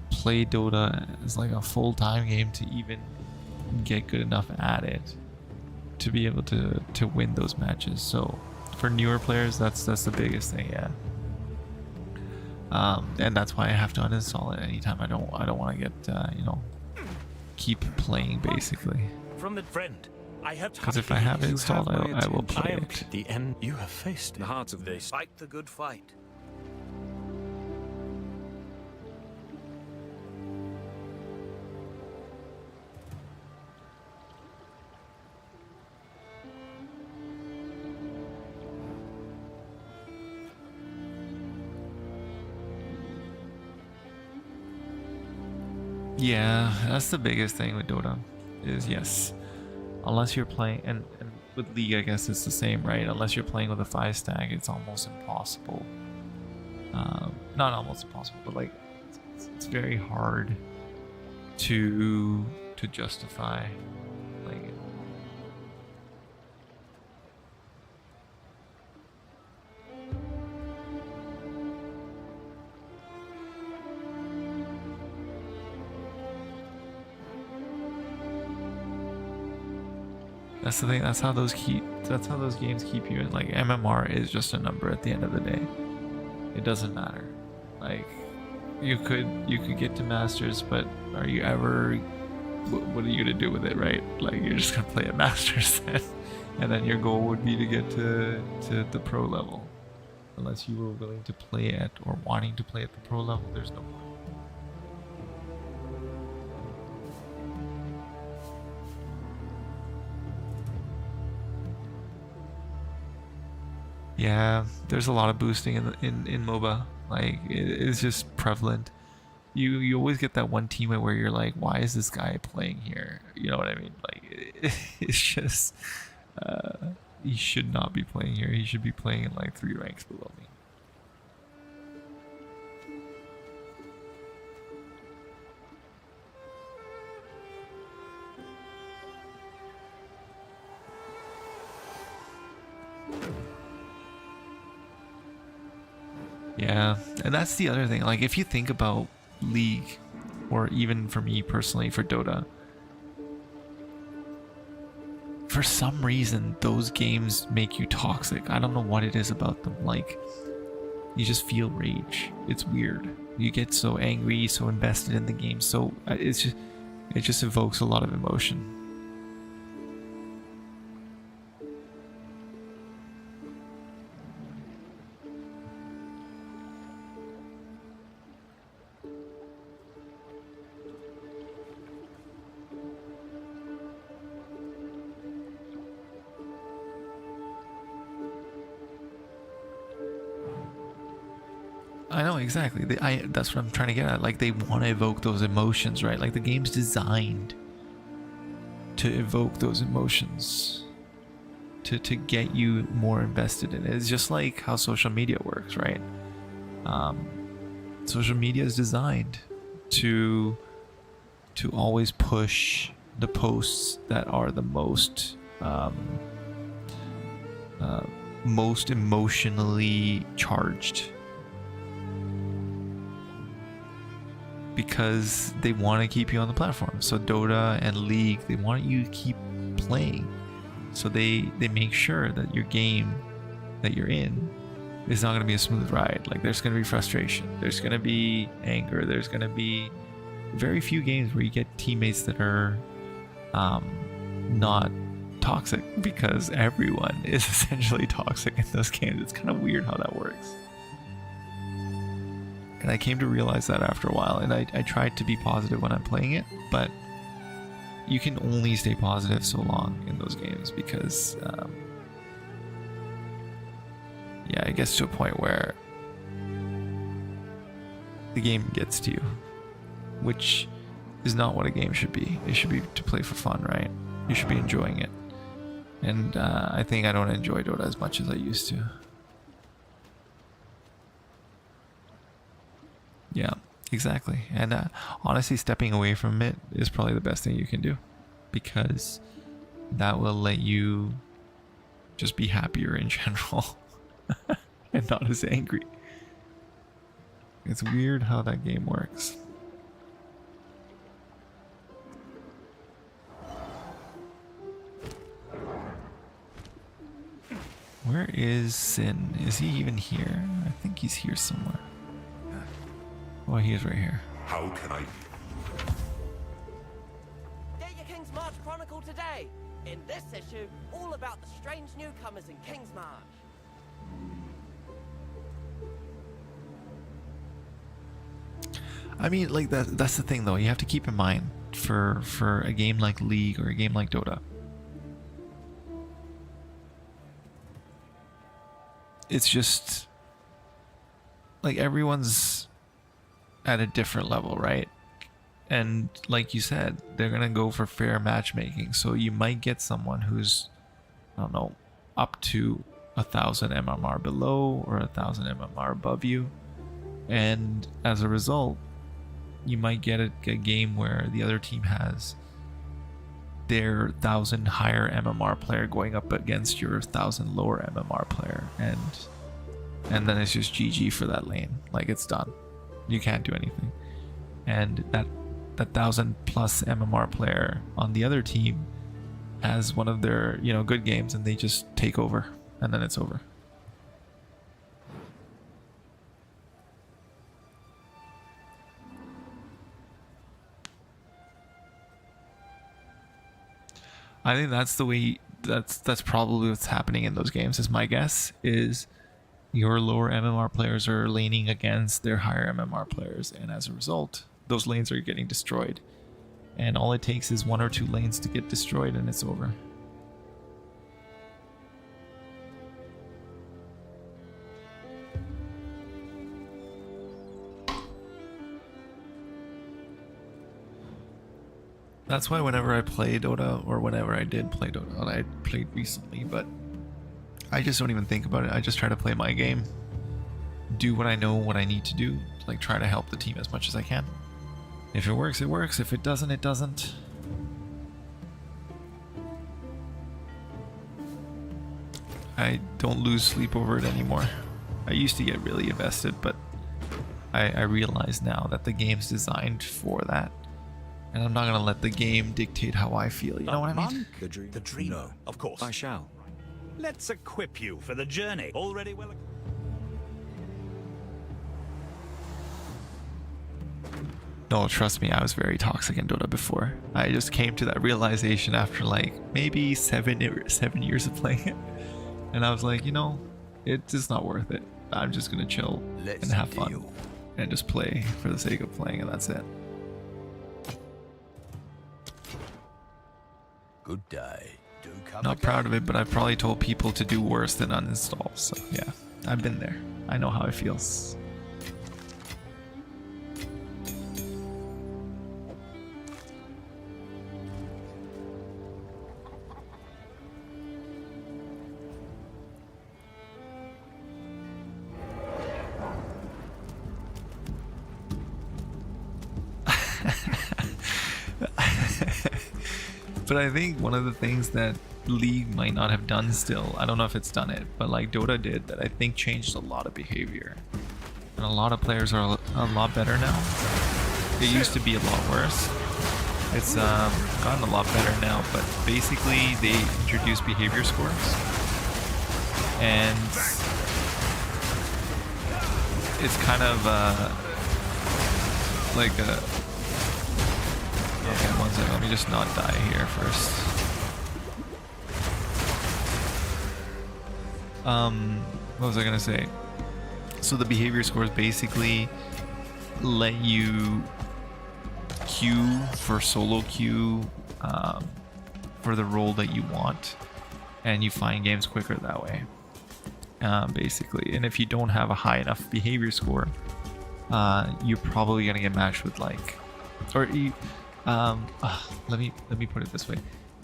Speaker 1: play Dota as like a full-time game to even get good enough at it to be able to win those matches. So for newer players, that's the biggest thing, yeah. And that's why I have to uninstall it anytime I don't want to get you know, keep playing basically.
Speaker 8: From the friend, I have.
Speaker 1: Because if I have it installed, I will play it.
Speaker 8: The end you have faced
Speaker 7: The heart of this.
Speaker 8: fight the good fight.
Speaker 1: Yeah, that's the biggest thing with Dota, is yes, unless you're playing, and with League I guess it's the same, right? Unless you're playing with a 5-stack, it's almost impossible. Not almost impossible, but like it's very hard to justify playing it. That's the thing. That's how those games keep you in. Like MMR is just a number at the end of the day. It doesn't matter. Like you could get to Masters, but are you ever? What are you gonna do with it, right? Like you're just gonna play at Masters then, and then your goal would be to get to the pro level. Unless you were willing to play at or wanting to play at the pro level, there's no point. Yeah, there's a lot of boosting in MOBA. Like it's just prevalent. You always get that one teammate where you're like, why is this guy playing here? You know what I mean? Like it's just he should not be playing here. He should be playing in like 3 ranks below me. Yeah, and that's the other thing. Like, if you think about League, or even for me personally, for Dota, for some reason, those games make you toxic. I don't know what it is about them. Like, you just feel rage. It's weird. You get so angry, so invested in the game. So it just evokes a lot of emotion. I know, exactly. That's what I'm trying to get at. Like, they want to evoke those emotions, right? Like, the game's designed to evoke those emotions, to get you more invested in it. It's just like how social media works, right? Social media is designed to always push the posts that are the most most emotionally charged. because they want to keep you on the platform. So Dota and League, they want you to keep playing. So they make sure that your game that you're in is not going to be a smooth ride. Like, there's going to be frustration, there's going to be anger, there's going to be very few games where you get teammates that are not toxic, because everyone is essentially toxic in those games. It's kind of weird how that works. And I came to realize that after a while, and I tried to be positive when I'm playing it, but you can only stay positive so long in those games, because yeah, it gets to a point where the game gets to you, which is not what a game should be. It should be to play for fun, right? You should be enjoying it. And I think I don't enjoy Dota as much as I used to. Yeah, exactly. And honestly, stepping away from it is probably the best thing you can do, because that will let you just be happier in general and not as angry. It's weird how that game works. Where is Sin? Is he even here? I think he's here somewhere. Oh, he is right here.
Speaker 3: How can I...
Speaker 11: Get your King's March Chronicle today! In this issue, all about the strange newcomers in King's March.
Speaker 1: I mean, like, that's the thing though. You have to keep in mind for a game like League or a game like Dota, it's just like everyone's at a different level, right? And like you said, they're gonna go for fair matchmaking. So you might get someone who's, I don't know, up to 1,000 MMR below or 1,000 MMR above you, and as a result, you might get a game where the other team has their 1,000 higher MMR player going up against your 1,000 lower MMR player, and then it's just GG for that lane. Like, it's done. You can't do anything. And that 1,000 plus MMR player on the other team has one of their, you know, good games, and they just take over, and then it's over. I think that's the way, that's probably what's happening in those games, is my guess, is your lower MMR players are laning against their higher MMR players, and as a result, those lanes are getting destroyed. And all it takes is 1 or 2 lanes to get destroyed, and it's over. That's why whenever I play Dota, or whenever I did play Dota, and I played recently, but I just don't even think about it. I just try to play my game, do what I know what I need to do, like try to help the team as much as I can. If it works, it works. If it doesn't, it doesn't. I don't lose sleep over it anymore. I used to get really invested, but I realize now that the game's designed for that. And I'm not going to let the game dictate how I feel, you know what I mean?
Speaker 7: Monk? The dream?
Speaker 8: No, of course.
Speaker 7: I shall.
Speaker 8: Let's equip you for the journey. Already well...
Speaker 1: No, trust me, I was very toxic in Dota before. I just came to that realization after like maybe 7 years of playing it. And I was like, you know, it's just not worth it. I'm just going to chill and have fun and just play for the sake of playing, and that's it.
Speaker 5: Good day. Do come
Speaker 1: Not proud of it, but I've probably told people to do worse than uninstall. So yeah, I've been there. I know how it feels. But I think one of the things that League might not have done still, I don't know if it's done it, but like Dota did, that I think changed a lot of behavior. And a lot of players are a lot better now. It used to be a lot worse. It's gotten a lot better now, but basically they introduced behavior scores, and it's kind of like a... Okay, one second, let me just not die here first. What was I gonna say? So the behavior scores basically let you queue for solo queue for the role that you want, and you find games quicker that way, basically. And if you don't have a high enough behavior score, you're probably gonna get matched with like, or you, let me put it this way: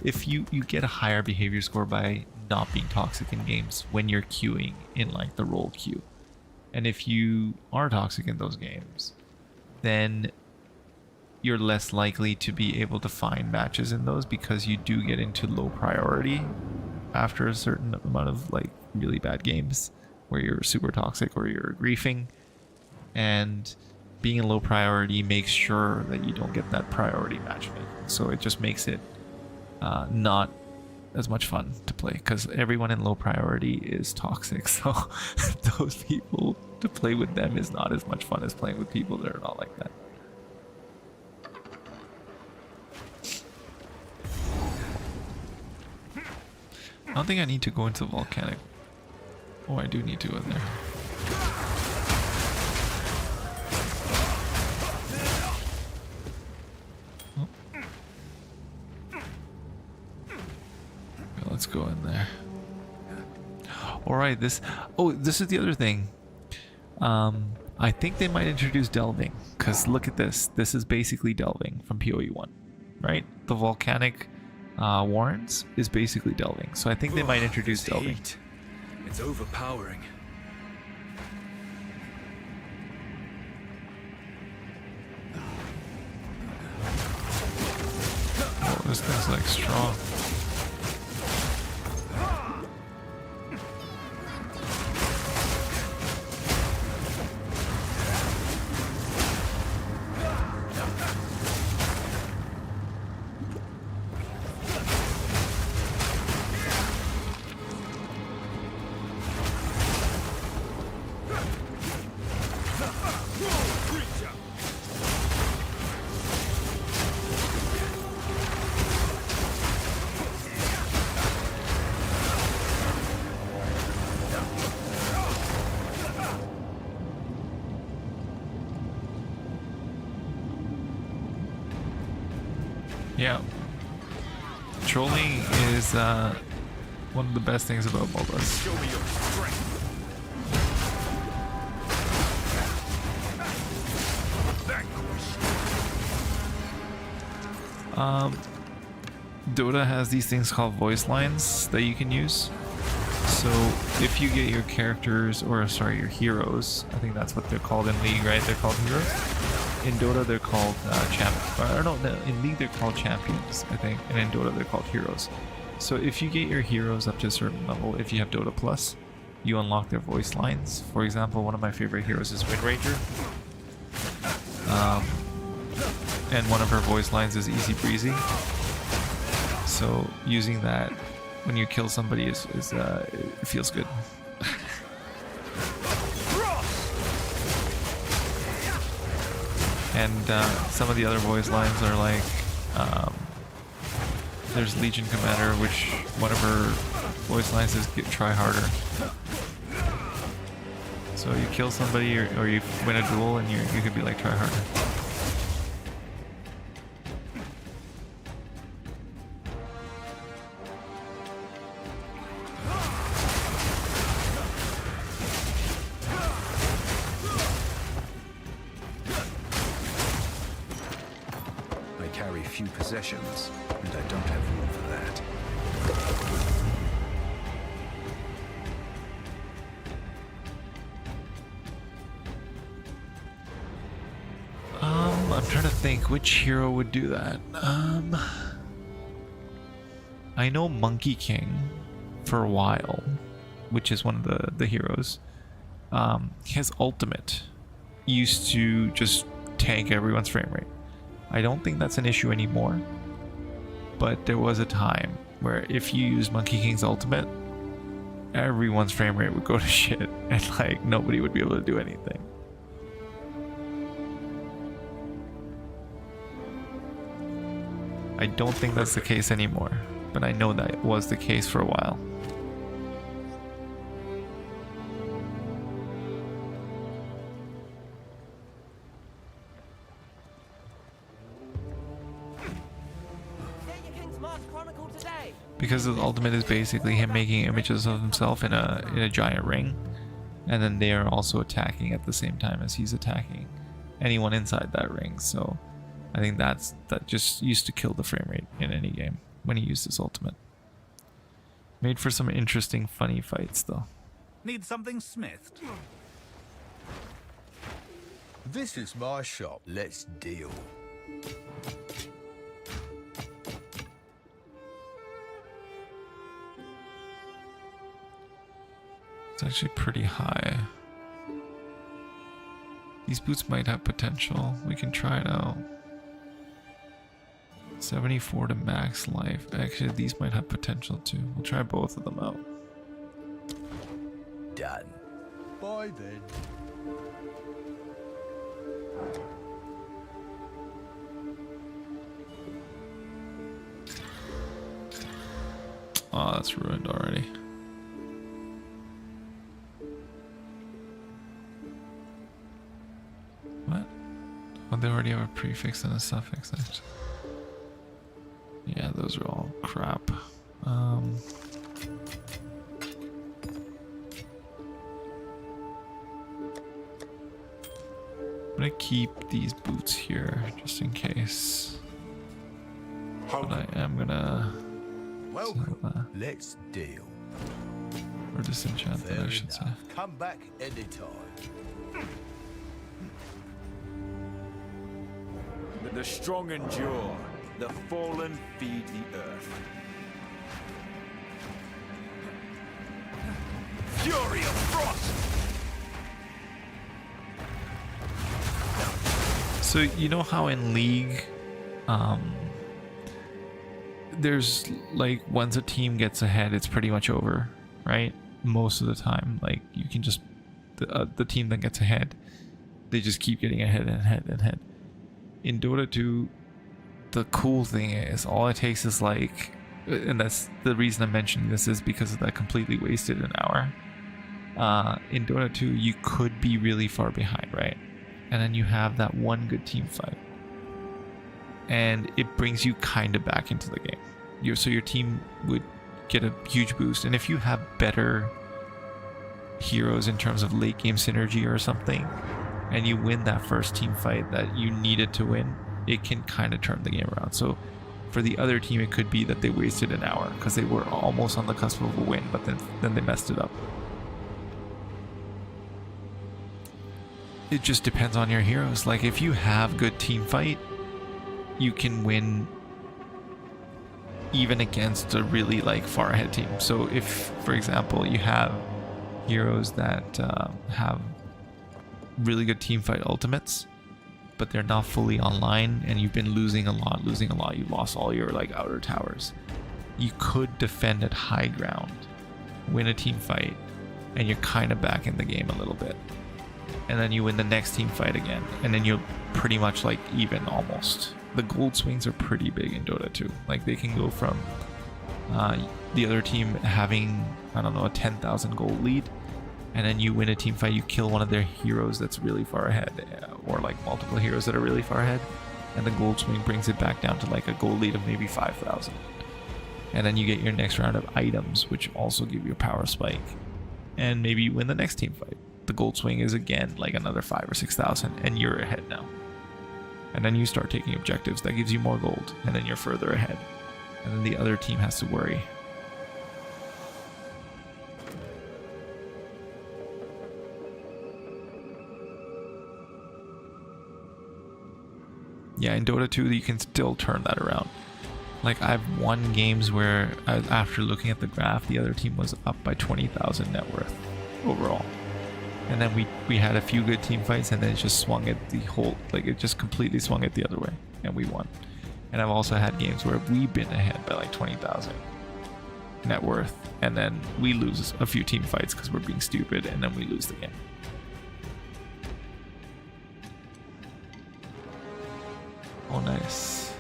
Speaker 1: if you get a higher behavior score by not being toxic in games when you're queuing in like the role queue, and if you are toxic in those games, then you're less likely to be able to find matches in those, because you do get into low priority after a certain amount of like really bad games where you're super toxic or you're griefing, and being in low priority makes sure that you don't get that priority matchmaking. So it just makes it not as much fun to play, because everyone in low priority is toxic, so those people, to play with them is not as much fun as playing with people that are not like that. I don't think I need to go into volcanic. Oh, I do need to in there. Oh. Okay, let's go in there. Alright, this is the other thing. I think they might introduce delving, because look at this. This is basically delving from PoE 1, right? The volcanic warrens is basically delving, so I think they might introduce delving.
Speaker 7: Heat. It's overpowering.
Speaker 1: Oh, this thing's like strong. Yeah, trolling is one of the best things about MOBAs.
Speaker 7: Show me your strength.
Speaker 1: Dota has these things called voice lines that you can use. So if you get your characters, or sorry, your heroes, I think that's what they're called in League, right? They're called heroes. In Dota they're called in League they're called champions, I think, and in Dota they're called heroes. So if you get your heroes up to a certain level, if you have Dota Plus, you unlock their voice lines. For example, one of my favorite heroes is Wind Ranger. And one of her voice lines is Easy Breezy. So using that when you kill somebody is it feels good. And some of the other voice lines are like, there's Legion Commander, which one of her voice lines is try harder. So you kill somebody or you win a duel and you could be like try harder.
Speaker 7: Few possessions, and I don't have room for that.
Speaker 1: I'm trying to think which hero would do that. I know Monkey King for a while, which is one of the heroes. His ultimate used to just tank everyone's frame rate. I don't think that's an issue anymore, but there was a time where if you use Monkey King's ultimate, everyone's frame rate would go to shit and like nobody would be able to do anything. I don't think that's the case anymore, but I know that it was the case for a while. Because his ultimate is basically him making images of himself in a giant ring, and then they are also attacking at the same time as he's attacking anyone inside that ring. So I think that just used to kill the frame rate in any game when he used his ultimate. Made for some interesting, funny fights though.
Speaker 8: Need something smithed?
Speaker 5: This is my shop. Let's deal.
Speaker 1: It's actually pretty high. These boots might have potential. We can try it out. 74 to max life. Actually, these might have potential too. We'll try both of them out.
Speaker 5: Done. Bye then.
Speaker 1: Oh, that's ruined already. What? Oh, they already have a prefix and a suffix. Yeah, those are all crap. I'm gonna keep these boots here just in case. But I am gonna
Speaker 5: Let's deal.
Speaker 1: Or disenchant that, I should say.
Speaker 5: Come back anytime.
Speaker 7: The strong endure. The fallen feed the earth. Fury of frost!
Speaker 1: So you know how in League, there's like once a team gets ahead, it's pretty much over, right? Most of the time, like you can just the team that gets ahead, they just keep getting ahead and ahead and ahead. In Dota 2, the cool thing is all it takes is like, and that's the reason I'm mentioning this is because of that completely wasted an hour. In Dota 2, you could be really far behind, right? And then you have that one good team fight, and it brings you kind of back into the game. So your team would get a huge boost, and if you have better heroes in terms of late game synergy or something, and you win that first team fight that you needed to win, it can kind of turn the game around. So for the other team, it could be that they wasted an hour because they were almost on the cusp of a win, but then they messed it up. It just depends on your heroes. Like if you have good team fight, you can win even against a really like far ahead team. So if, for example, you have heroes that have really good team fight ultimates, but they're not fully online, and you've been losing a lot, you lost all your like outer towers, you could defend at high ground, win a team fight, and you're kind of back in the game a little bit, and then you win the next team fight again, and then you're pretty much like even almost. The gold swings are pretty big in Dota 2. Like they can go from the other team having, I don't know, a 10,000 gold lead, and then you win a team fight, you kill one of their heroes that's really far ahead, or like multiple heroes that are really far ahead, and the gold swing brings it back down to like a gold lead of maybe 5,000. And then you get your next round of items, which also give you a power spike, and maybe you win the next team fight. The gold swing is again like another 5,000 or 6,000, and you're ahead now. And then you start taking objectives, that gives you more gold, and then you're further ahead. And then the other team has to worry. Yeah, in Dota 2, you can still turn that around. Like, I've won games where, after looking at the graph, the other team was up by 20,000 net worth overall. and then we had a few good team fights, and then it just swung it the whole, like it just completely swung it the other way, and we won. And I've also had games where we've been ahead by like 20,000 net worth, and then we lose a few team fights because we're being stupid, and then we lose the game. Oh, nice.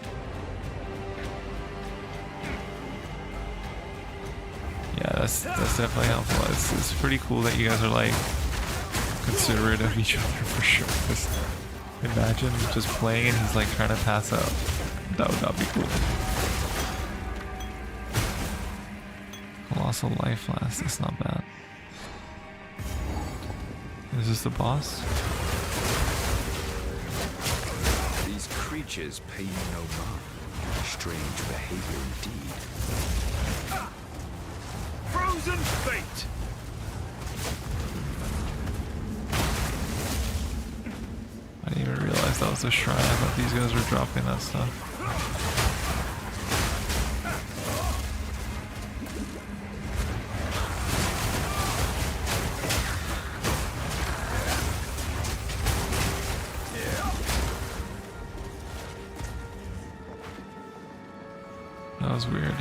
Speaker 1: Yeah, that's definitely helpful. It's pretty cool that you guys are like considerate of each other for sure. Just imagine just playing and he's like trying to pass out. That would not be cool. Colossal life last. That's not bad. Is this the boss?
Speaker 7: These creatures pay you no mind. Strange behavior indeed.
Speaker 8: Frozen fate!
Speaker 1: I didn't even realize that was a shrine. I thought these guys were dropping that stuff. That was weird.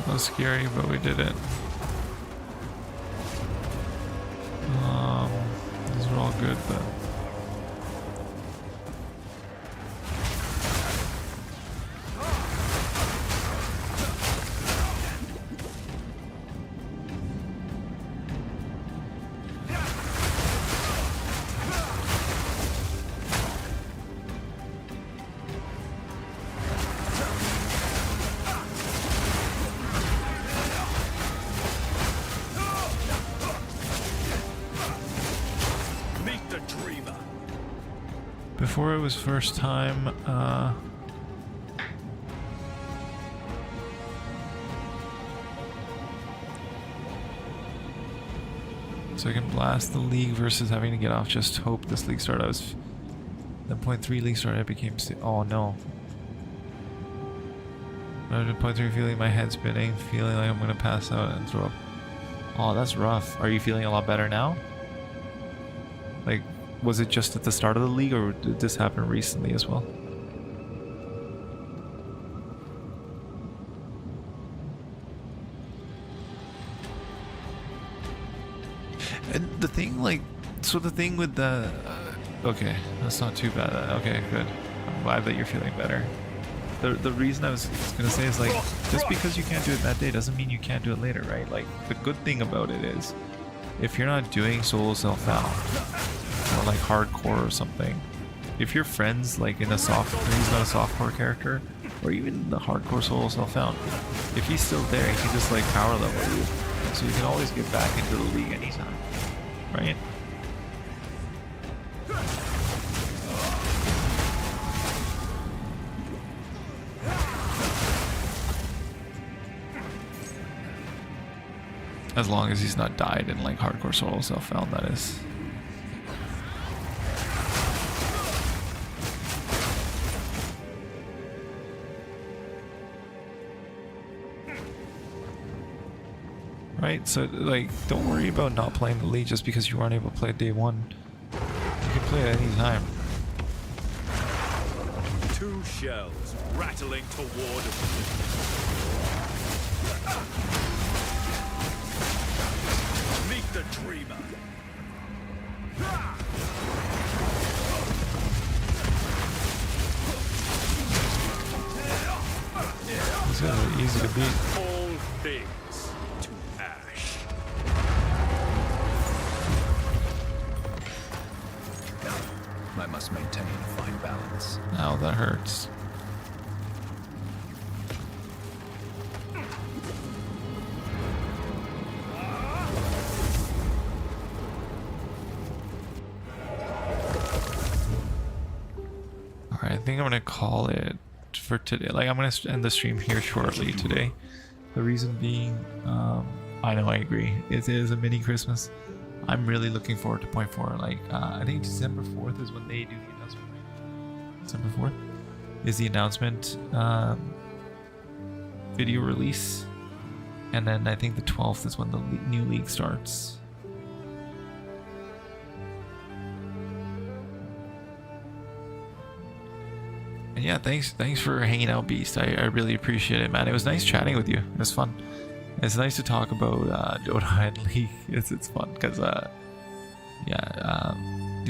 Speaker 1: That was scary, but we did it. These are all good, but before it was first time, so I can blast the league versus having to get off just hope this league started. I was then 0.3 league started, I became oh no. I was at 0.3 feeling my head spinning, feeling like I'm gonna pass out and throw up. Oh, that's rough. Are you feeling a lot better now? Like, was it just at the start of the league, or did this happen recently as well? And the thing, like, so the thing with the... okay, that's not too bad. Okay, good. I'm glad that you're feeling better. The reason I was going to say is, like, just because you can't do it that day doesn't mean you can't do it later, right? Like, the good thing about it is, if you're not doing solo self-found, or like hardcore or something, if your friend's like in a soft, he's not a softcore character, or even the hardcore solo self-found, if he's still there, he can just like power level you, so you can always get back into the league anytime, right? As long as he's not died in like hardcore solo self-found, that is. Right, so like, don't worry about not playing the league just because you weren't able to play day one. You can play it any time.
Speaker 8: Two shells rattling toward meet the dreamer.
Speaker 1: These guys are easy to beat.
Speaker 8: All things to ash.
Speaker 7: I must maintain a fine balance.
Speaker 1: Ow, that hurts. Alright, I think I'm gonna call it it for today. Like, I'm gonna end the stream here shortly today. The reason being, I know, I agree. It is a mini Christmas. I'm really looking forward to point 4. Like, I think December 4th is when they do the announcement. December 4th is the announcement video release. And then I think the 12th is when the new league starts. And yeah, thanks for hanging out, Beast. I really appreciate it, man. It was nice chatting with you. It was fun. It's nice to talk about Dota and League. It's fun because the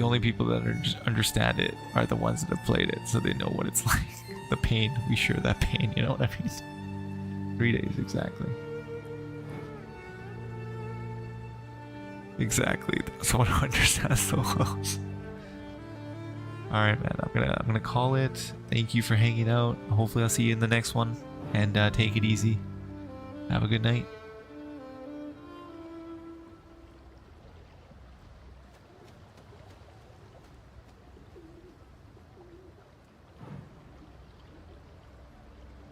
Speaker 1: only people that understand it are the ones that have played it, so they know what it's like. The pain. We share that pain. You know what I mean? 3 days exactly. Exactly. Someone who understands so well. All right, man. I'm gonna call it. Thank you for hanging out. Hopefully, I'll see you in the next one. And take it easy. Have a good night.